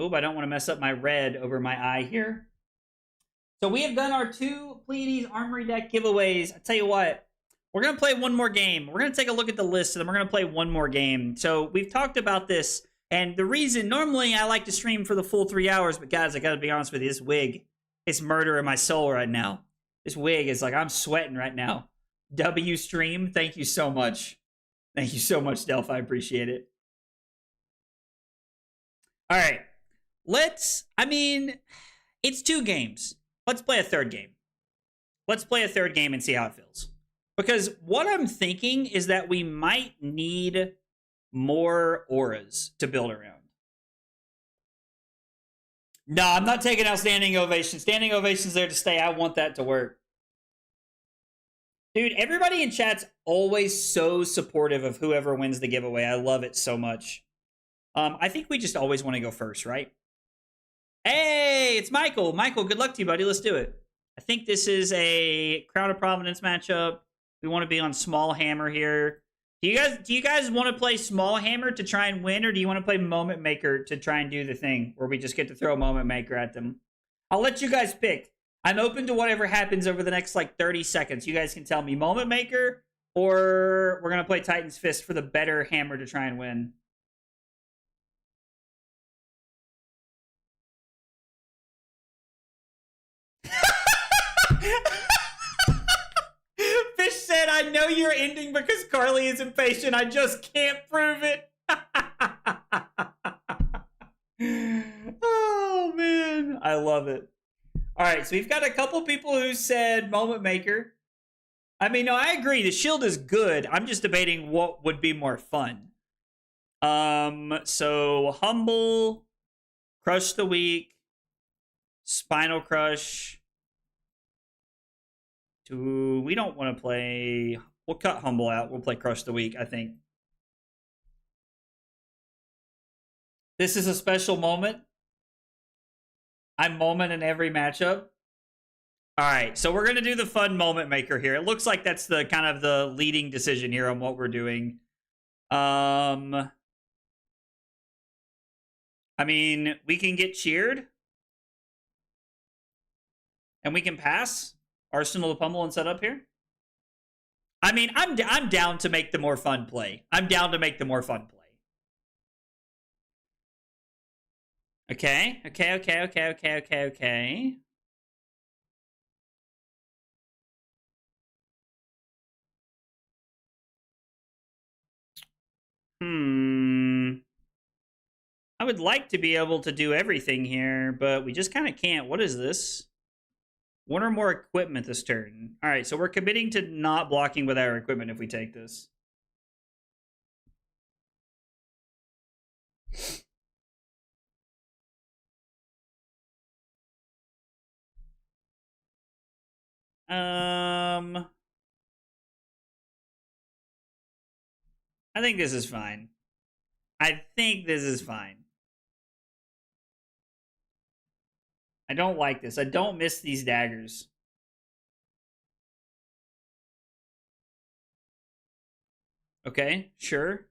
Oop, I don't want to mess up my red over my eye here. So we have done our 2 Pleiades Armory deck giveaways. I tell you what, we're going to play one more game. We're going to take a look at the list, and then we're going to play one more game. So we've talked about this, and the reason, normally I like to stream for the full 3 hours, but guys, I got to be honest with you, this wig is murdering my soul right now. This wig is I'm sweating right now. W stream, thank you so much. Thank you so much, Delph. I appreciate it. All right. It's 2 games. Let's play a third game. Let's play a third game and see how it feels. Because what I'm thinking is that we might need more auras to build around. No, I'm not taking out Standing Ovation. Standing Ovation's there to stay. I want that to work. Dude, everybody in chat's always so supportive of whoever wins the giveaway. I love it so much. I think we just always want to go first, right? Hey, it's Michael. Michael, good luck to you, buddy. Let's do it. I think this is a Crown of Providence matchup. We want to be on Small Hammer here. Do you guys want to play Small Hammer to try and win, or do you want to play Moment Maker to try and do the thing where we just get to throw Moment Maker at them? I'll let you guys pick. I'm open to whatever happens over the next like 30 seconds. You guys can tell me Moment Maker, or we're gonna play Titan's Fist for the better hammer to try and win. Fish said, I know you're ending because Carly is impatient. I just can't prove it. Oh, man. I love it. All right, so we've got a couple people who said Moment Maker. I mean, no, I agree. The shield is good. I'm just debating what would be more fun. So Humble, Crush the Weak, Spinal Crush. We don't want to play... We'll cut Humble out. We'll play Crush the Weak, I think. This is a special moment. I'm moment in every matchup. All right, so we're going to do the fun Moment Maker here. It looks like that's the kind of the leading decision here on what we're doing. I mean, we can get cheered. And we can pass. Arsenal to pummel and set up here. I mean, I'm down to make the more fun play. I'm down to make the more fun play. Okay. I would like to be able to do everything here, but we just kind of can't. What is this? One or more equipment this turn. All right, so we're committing to not blocking with our equipment if we take this. I think this is fine. I think this is fine. I don't like this. I don't miss these daggers. Okay, sure.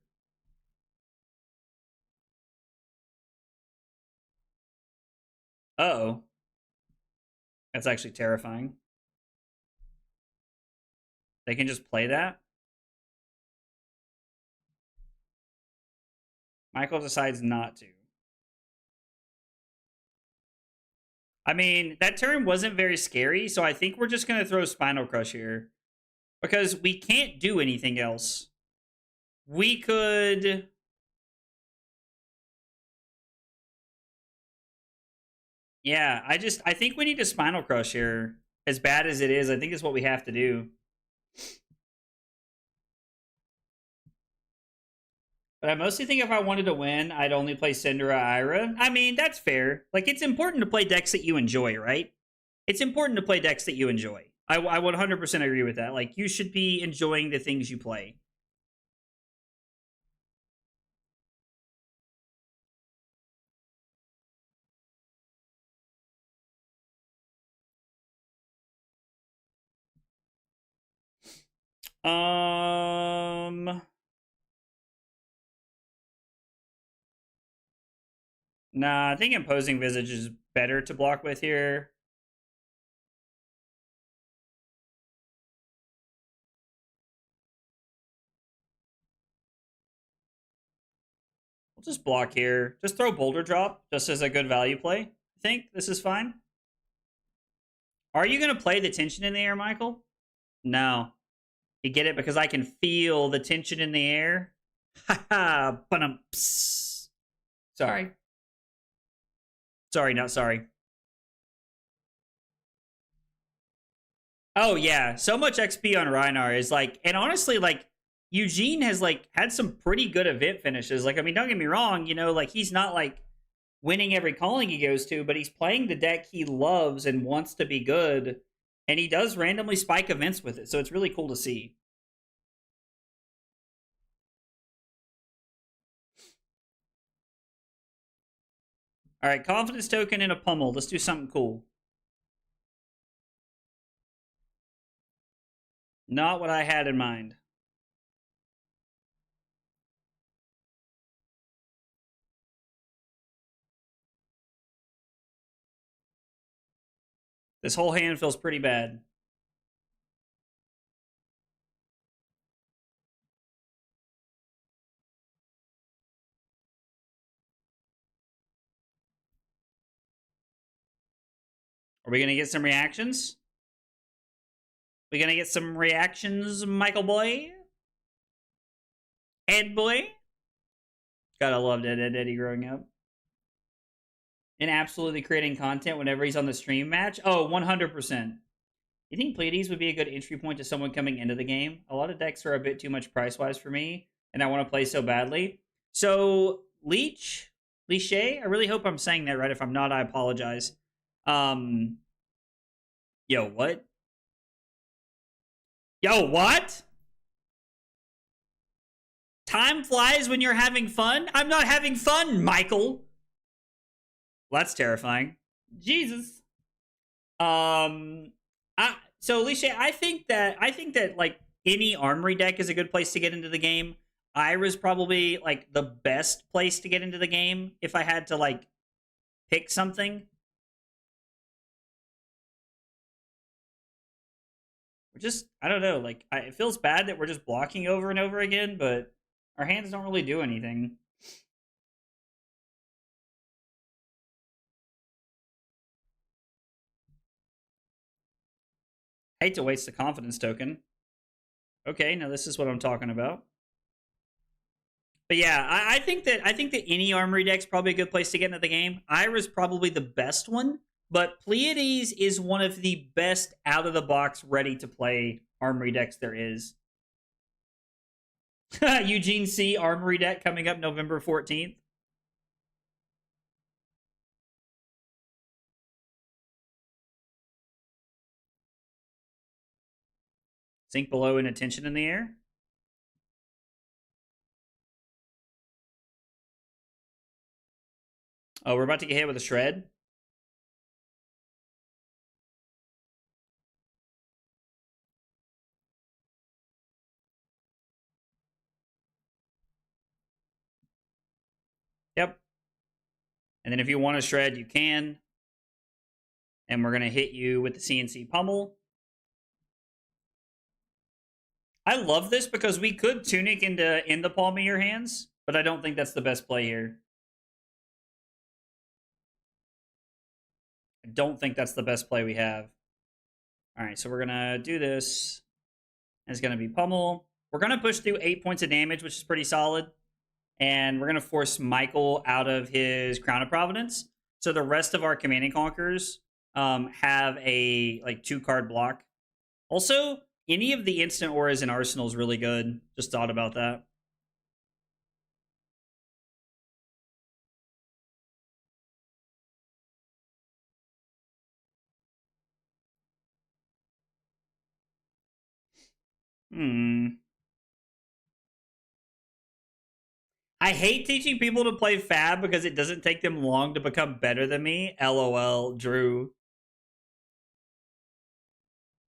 Uh-oh. That's actually terrifying. They can just play that? Michael decides not to. I mean, that turn wasn't very scary, so I think we're just going to throw Spinal Crush here. Because we can't do anything else. We could... Yeah, I think we need a Spinal Crush here. As bad as it is, I think it's what we have to do. But I mostly think if I wanted to win, I'd only play Syndra Ira. I mean, that's fair. Like, it's important to play decks that you enjoy, right? It's important to play decks that you enjoy. I 100% agree with that. Like, you should be enjoying the things you play. Nah, I think Imposing Visage is better to block with here. We'll just block here. Just throw Boulder Drop, just as a good value play. I think this is fine. Are you going to play the tension in the air, Michael? No. You get it? Because I can feel the tension in the air. Ha ha. Sorry. Sorry, not sorry. Oh, yeah. So much XP on Rhinar is like... And honestly, like, Eugene has, like, had some pretty good event finishes. Like, I mean, don't get me wrong. You know, like, he's not, like, winning every calling he goes to, but he's playing the deck he loves and wants to be good. And he does randomly spike events with it. So it's really cool to see. All right, confidence token and a pummel. Let's do something cool. Not what I had in mind. This whole hand feels pretty bad. Are we going to get some reactions? We going to get some reactions, Michael boy? Ed boy? God, I loved Eddie growing up. And absolutely creating content whenever he's on the stream match. Oh, 100%. You think Pleiades would be a good entry point to someone coming into the game? A lot of decks are a bit too much price-wise for me, and I want to play so badly. So, Leech? I really hope I'm saying that right. If I'm not, I apologize. Yo, what? Yo, what? Time flies when you're having fun? I'm not having fun, Michael. Well, that's terrifying. Jesus. So Alicia, I think that like any Armory deck is a good place to get into the game. Ira's probably like the best place to get into the game if I had to like pick something. We're just, I don't know, like it feels bad that we're just blocking over and over again, but our hands don't really do anything. Hate to waste the confidence token. Okay, now this is what I'm talking about. But yeah, I think that any Armory deck's probably a good place to get into the game. Ira's probably the best one, but Pleiades is one of the best out of the box, ready to play Armory decks there is. Eugene C. Armory deck coming up November 14th. Sink below and attention in the air. Oh, we're about to get hit with a shred. Yep. And then if you want to shred, you can. And we're going to hit you with the CNC pummel. I love this because we could Tunic in the palm of your hands, but I don't think that's the best play here. I don't think that's the best play we have. All right, so we're going to do this. It's going to be pummel. We're going to push through 8 points of damage, which is pretty solid. And we're going to force Michael out of his Crown of Providence. So the rest of our Command and Conquerors have a like 2-card block. Also, any of the instant auras in Arsenal is really good. Just thought about that. I hate teaching people to play Fab because it doesn't take them long to become better than me. LOL, Drew.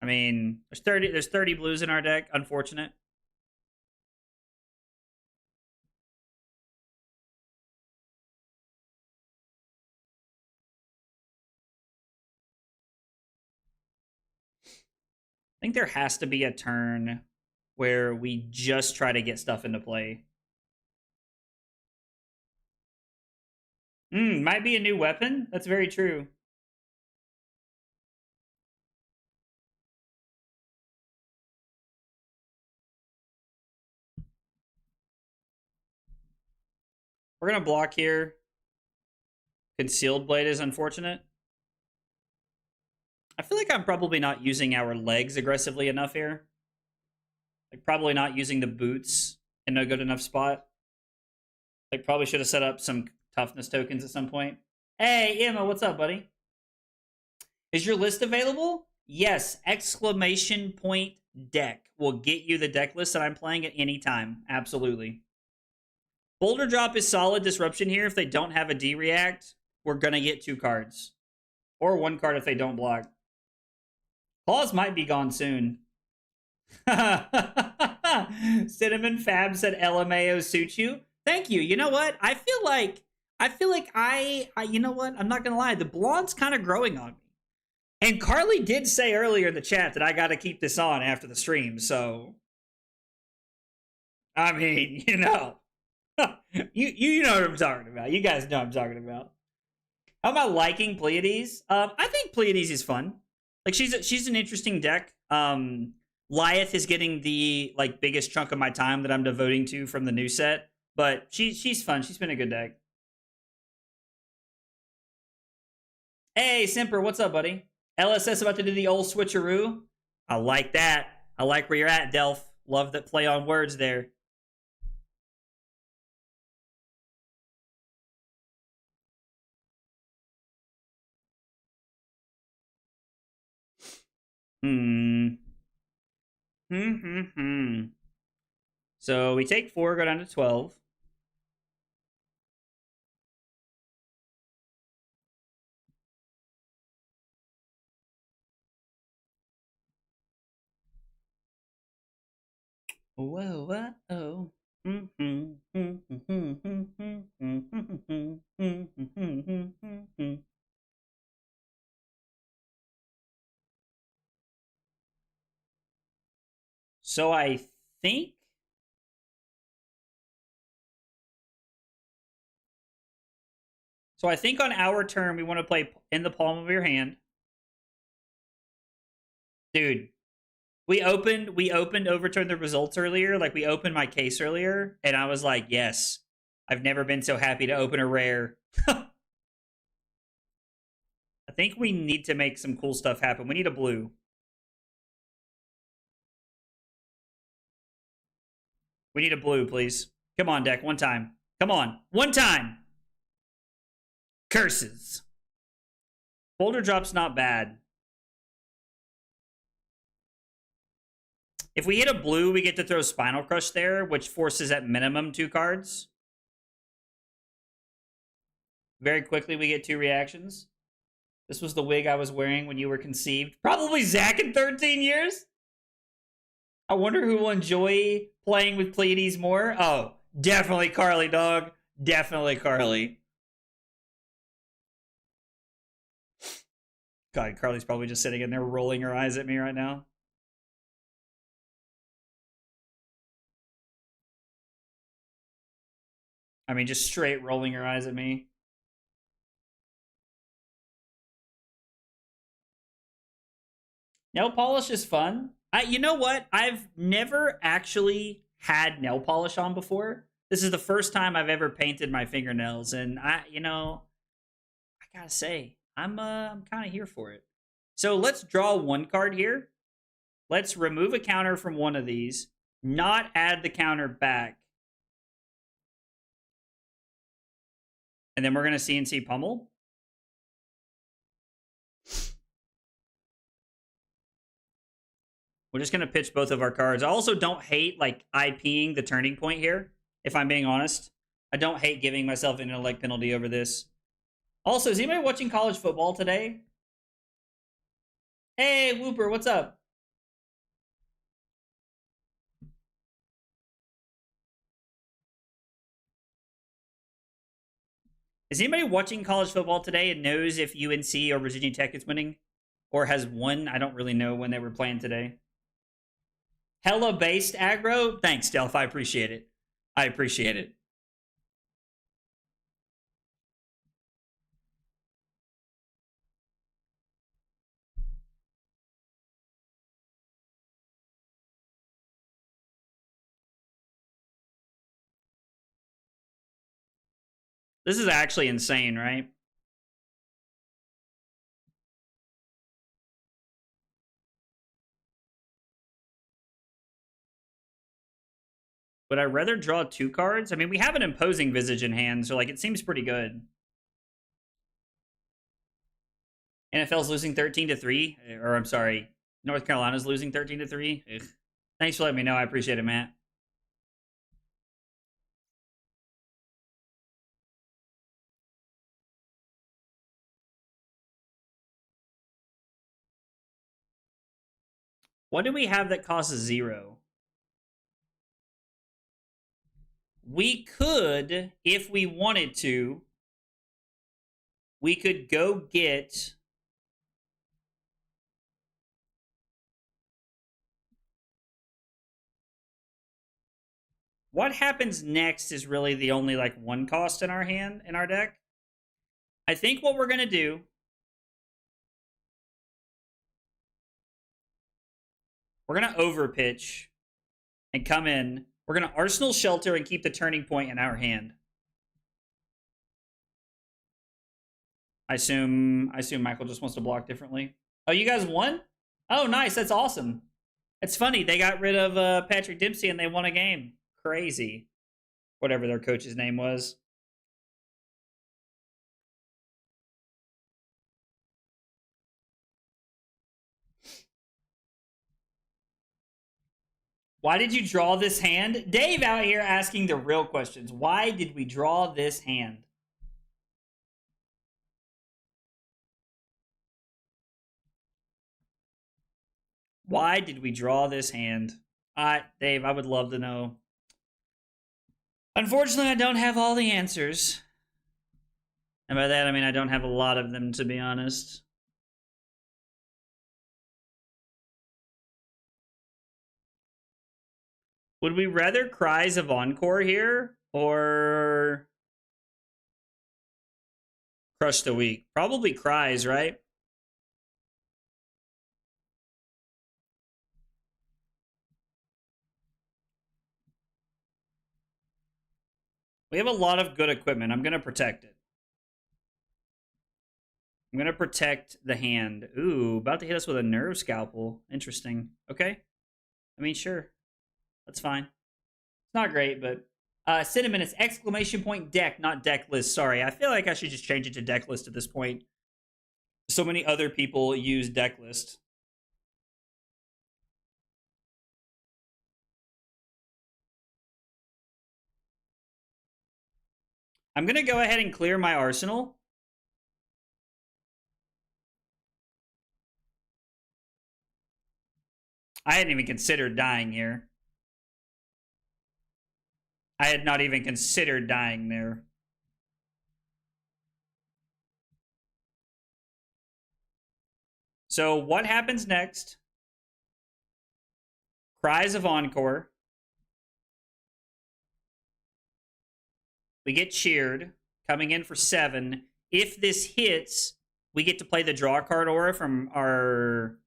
I mean, there's 30 blues in our deck. Unfortunate. I think there has to be a turn where we just try to get stuff into play. Might be a new weapon. That's very true. We're going to block here. Concealed Blade is unfortunate. I feel like I'm probably not using our legs aggressively enough here. Like, probably not using the boots in a good enough spot. Like, probably should have set up some toughness tokens at some point. Hey, Emma, what's up, buddy? Is your list available? Yes, exclamation point deck will get you the deck list that I'm playing at any time. Absolutely. Boulder Drop is solid disruption here. If they don't have a D-React, we're going to get 2 cards. Or 1 card if they don't block. Claws might be gone soon. Cinnamon Fab said LMAO suits you. Thank you. You know what? I feel like I you know what? I'm not going to lie. The blonde's kind of growing on me. And Carly did say earlier in the chat that I got to keep this on after the stream, so I mean, you know, you know what I'm talking about. You guys know what I'm talking about. How am I liking Pleiades? I think Pleiades is fun. Like she's an interesting deck. Lyeth is getting the like biggest chunk of my time that I'm devoting to from the new set, but she's fun. She's been a good deck. Hey, Simper, what's up, buddy? LSS about to do the old switcheroo. I like that. I like where you're at, Delph. Love that play on words there. Hmm. So we take 4, go down to 12. Whoa, whoa, oh. So I think on our turn we want to play in the palm of your hand. Dude, we opened overturned the results earlier. Like we opened my case earlier, and I was like, yes. I've never been so happy to open a rare. I think we need to make some cool stuff happen. We need a blue. We need a blue, please. Come on, deck. One time. Come on. One time. Curses. Boulder drop's not bad. If we hit a blue, we get to throw Spinal Crush there, which forces at minimum 2 cards. Very quickly, we get 2 reactions. This was the wig I was wearing when you were conceived. Probably Zach in 13 years. I wonder who will enjoy playing with Pleiades more. Oh, definitely Carly, dog. Definitely Carly. God, Carly's probably just sitting in there rolling her eyes at me right now. I mean, just straight rolling her eyes at me. Nail polish is fun. You know what? I've never actually had nail polish on before. This is the first time I've ever painted my fingernails, and I gotta say, I'm kind of here for it. So let's draw 1 card here. Let's remove a counter from one of these, not add the counter back. And then we're going to CNC pummel. We're just going to pitch both of our cards. I also don't hate like IPing the turning point here, if I'm being honest. I don't hate giving myself an intellect penalty over this. Also, is anybody watching college football today? Hey, Whooper, what's up? Is anybody watching college football today and knows if UNC or Virginia Tech is winning? Or has won? I don't really know when they were playing today. Hella based aggro? Thanks, Delph. I appreciate it. I appreciate it. This is actually insane, right? Would I rather draw 2 cards? I mean, we have an imposing visage in hand, so like it seems pretty good. NFL's losing 13-3, or I'm sorry, North Carolina's losing 13-3. Ugh. Thanks for letting me know. I appreciate it, Matt. What do we have that costs 0? We could, if we wanted to, we could go get What happens next is really the only like one cost in our hand, in our deck. I think what we're going to do, we're going to overpitch and come in. We're going to Arsenal Shelter and keep the turning point in our hand. I assume Michael just wants to block differently. Oh, you guys won? Oh, nice. That's awesome. It's funny. They got rid of Patrick Dempsey and they won a game. Crazy. Whatever their coach's name was. Why did you draw this hand? Dave out here asking the real questions. Why did we draw this hand? Why did we draw this hand? Dave, I would love to know. Unfortunately, I don't have all the answers. And by that, I mean I don't have a lot of them, to be honest. Would we rather Cries of Encore here or Crush the Weak? Probably Cries, right? We have a lot of good equipment. I'm going to protect it. I'm going to protect the hand. Ooh, about to hit us with a Nerve Scalpel. Interesting. Okay. I mean, sure. That's fine. It's not great, but... Cinnamon, it's exclamation point deck, not deck list. Sorry, I feel like I should just change it to deck list at this point. So many other people use deck list. I'm going to go ahead and clear my arsenal. I hadn't even considered dying here. I had not even considered dying there. So what happens next? Cries of Encore. We get cheered, coming in for 7. If this hits, we get to play the draw card aura from our...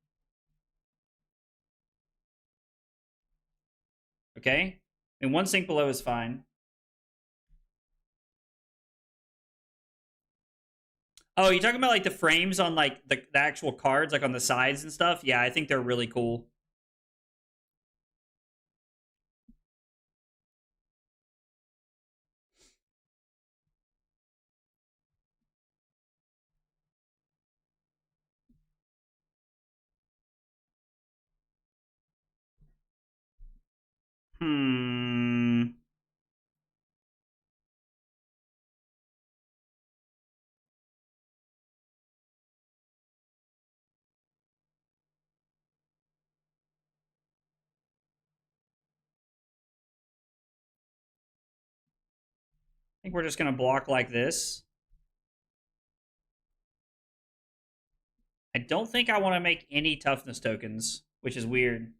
Okay? And 1 sink below is fine. Oh, you talking about like the frames on like the actual cards, like on the sides and stuff? Yeah, I think they're really cool. I think we're just going to block like this. I don't think I want to make any toughness tokens, which is weird.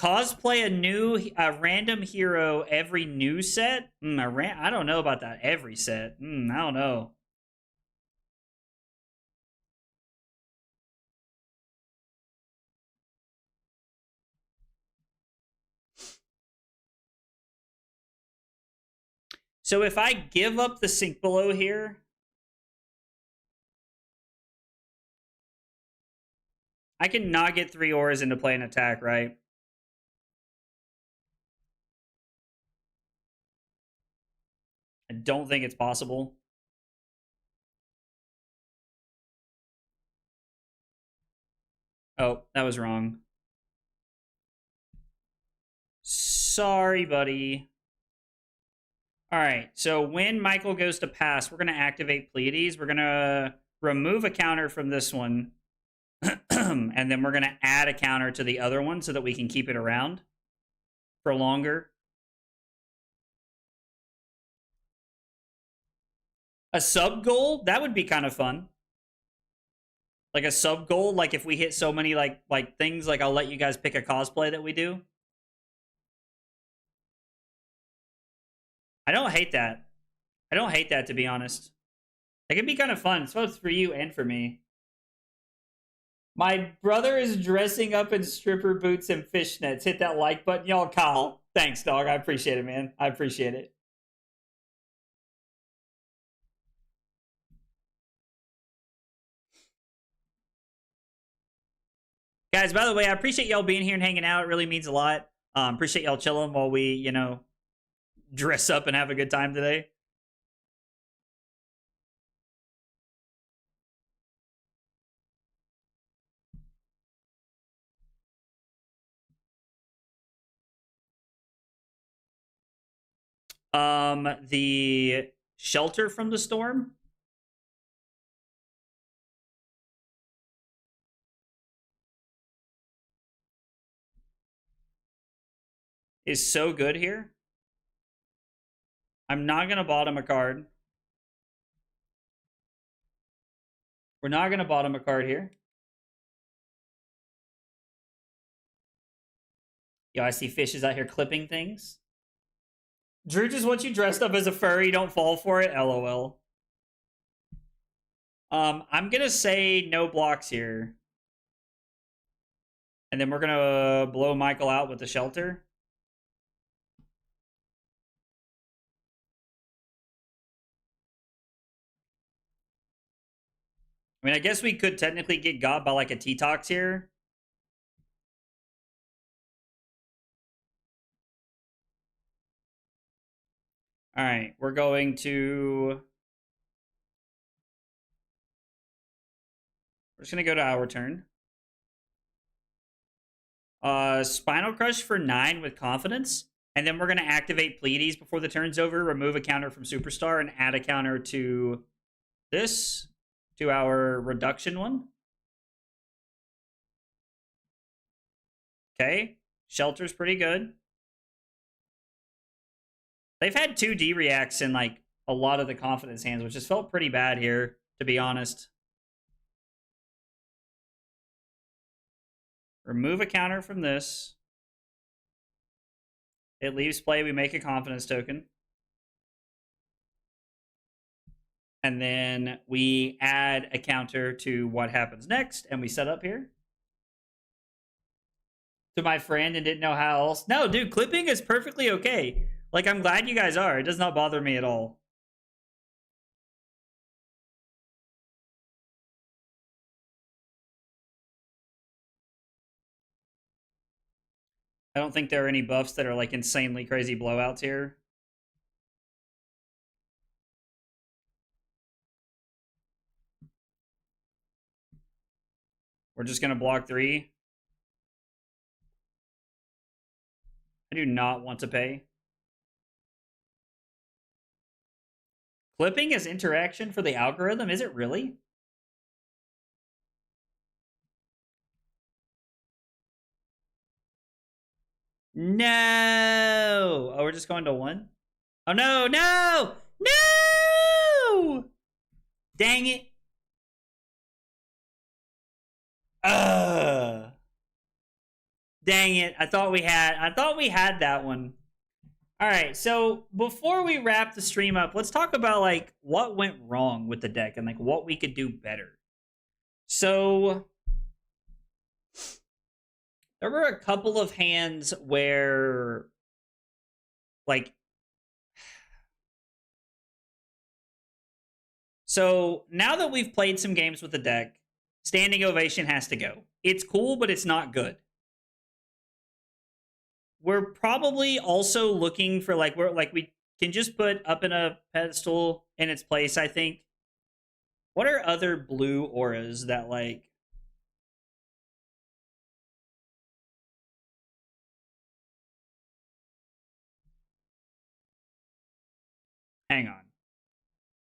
Cosplay a new random hero every new set? I don't know about that. Every set. I don't know. So if I give up the sink below here, I can not get 3 auras into play and attack, right? I don't think it's possible. Oh, that was wrong. Sorry, buddy. All right, so when Michael goes to pass, we're going to activate Pleiades. We're going to remove a counter from this one. And then we're going to add a counter to the other one so that we can keep it around for longer. A sub goal? That would be kind of fun. Like a sub goal, like if we hit so many like things, like I'll let you guys pick a cosplay that we do. I don't hate that. I don't hate that, to be honest. It can be kind of fun. It's both for you and for me. My brother is dressing up in stripper boots and fishnets. Hit that like button, y'all. Kyle, thanks, dog. I appreciate it, man. I appreciate it. Guys, by the way, I appreciate y'all being here and hanging out. It really means a lot. Appreciate y'all chilling while we, you know, dress up and have a good time today. The shelter from the storm is so good here. I'm not gonna bottom a card. We're not gonna bottom a card here. Yo, I see fishes out here clipping things. Drew just wants you dressed up as a furry. Don't fall for it. LOL. I'm gonna say no blocks here. And then we're gonna blow Michael out with the shelter. I mean, I guess we could technically get got by like a T-Tox here. All right, we're going to... We're just going to go to our turn. Spinal Crush for 9 with confidence. And then we're going to activate Pleiades before the turn's over, remove a counter from Superstar, and add a counter to this, to our reduction one. Okay, Shelter's pretty good. They've had 2 D-reacts in, like, a lot of the confidence hands, which has felt pretty bad here, to be honest. Remove a counter from this. It leaves play. We make a confidence token. And then we add a counter to what happens next, and we set up here. To my friend and didn't know how else. No, dude, clipping is perfectly okay. Like, I'm glad you guys are. It does not bother me at all. I don't think there are any buffs that are, like, insanely crazy blowouts here. We're just going to block 3. I do not want to pay. Clipping is interaction for the algorithm? Is it really? No! Oh, we're just going to 1? Oh, no! No! No! Dang it. Dang it. I thought we had that one. All right, so before we wrap the stream up, let's talk about like what went wrong with the deck and like what we could do better. So there were a couple of hands where like so now that we've played some games with the deck, Standing Ovation has to go. It's cool, but it's not good. We're probably also looking for like we can just put Up in a Pedestal in its place, I think. What are other blue auras that like hang on.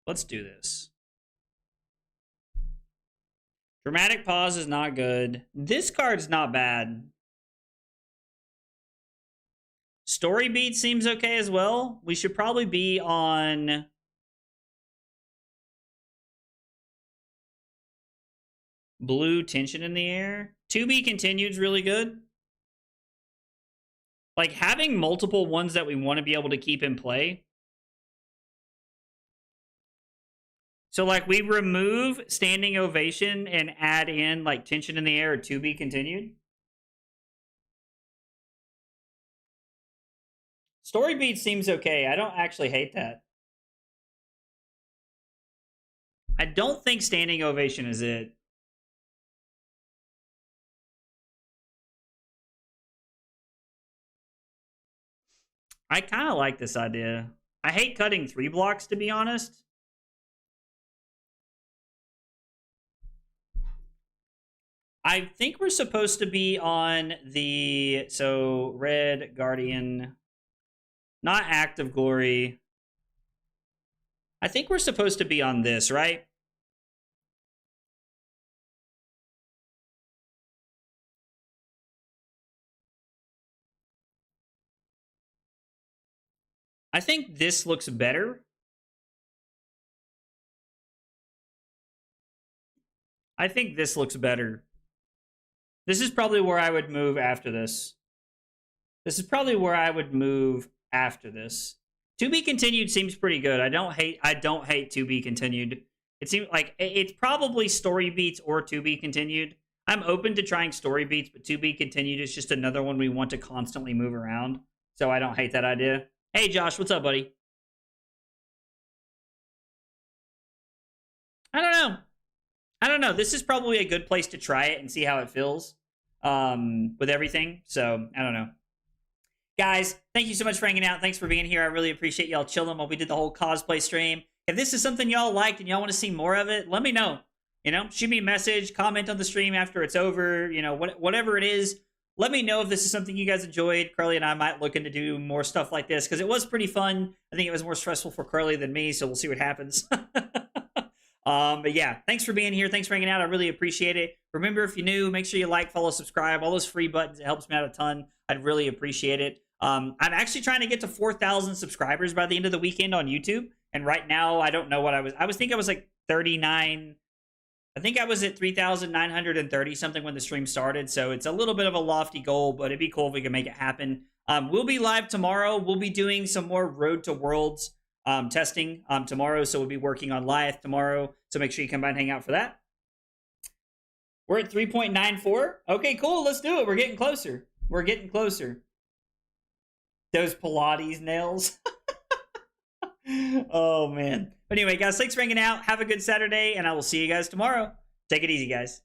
Let's do this. Dramatic Pause is not good. This card's not bad. Story Beat seems okay as well. We should probably be on... Blue Tension in the Air. To Be Continued is really good. Like, having multiple ones that we want to be able to keep in play. So, like, we remove Standing Ovation and add in, like, Tension in the Air or To Be Continued. Story Beat seems okay. I don't actually hate that. I don't think Standing Ovation is it. I kind of like this idea. I hate cutting 3 blocks, to be honest. I think we're supposed to be on the... So, Red Guardian. Not Act of Glory. I think we're supposed to be on this, right? I think this looks better. I think this looks better. This is probably where I would move after this. This is probably where I would move after this. To Be Continued seems pretty good. I don't hate To Be Continued. It seems like it's probably Story Beats or To Be Continued. I'm open to trying Story Beats, but To Be Continued is just another one we want to constantly move around. So I don't hate that idea. Hey, Josh, what's up, buddy? I don't know. This is probably a good place to try it and see how it feels with everything. So, I don't know. Guys, thank you so much for hanging out. Thanks for being here. I really appreciate y'all chilling while we did the whole cosplay stream. If this is something y'all liked and y'all want to see more of it, let me know. You know, shoot me a message, comment on the stream after it's over. You know, whatever it is. Let me know if this is something you guys enjoyed. Curly and I might look into do more stuff like this because it was pretty fun. I think it was more stressful for Curly than me, so we'll see what happens. But yeah, thanks for being here. Thanks for hanging out. I really appreciate it. Remember, if you're new, make sure you like, follow, subscribe. All those free buttons. It helps me out a ton. I'd really appreciate it. I'm actually trying to get to 4,000 subscribers by the end of the weekend on YouTube. And right now, I don't know what I think I was like 39. I think I was at 3,930 something when the stream started. So it's a little bit of a lofty goal, but it'd be cool if we could make it happen. We'll be live tomorrow. We'll be doing some more Road to Worlds testing tomorrow. So we'll be working on Lyeth tomorrow. So make sure you come by and hang out for that. We're at 3.94. Okay, cool. Let's do it. We're getting closer. We're getting closer. Those Pleiades nails. Oh, man. But anyway, guys, thanks for hanging out. Have a good Saturday, and I will see you guys tomorrow. Take it easy, guys.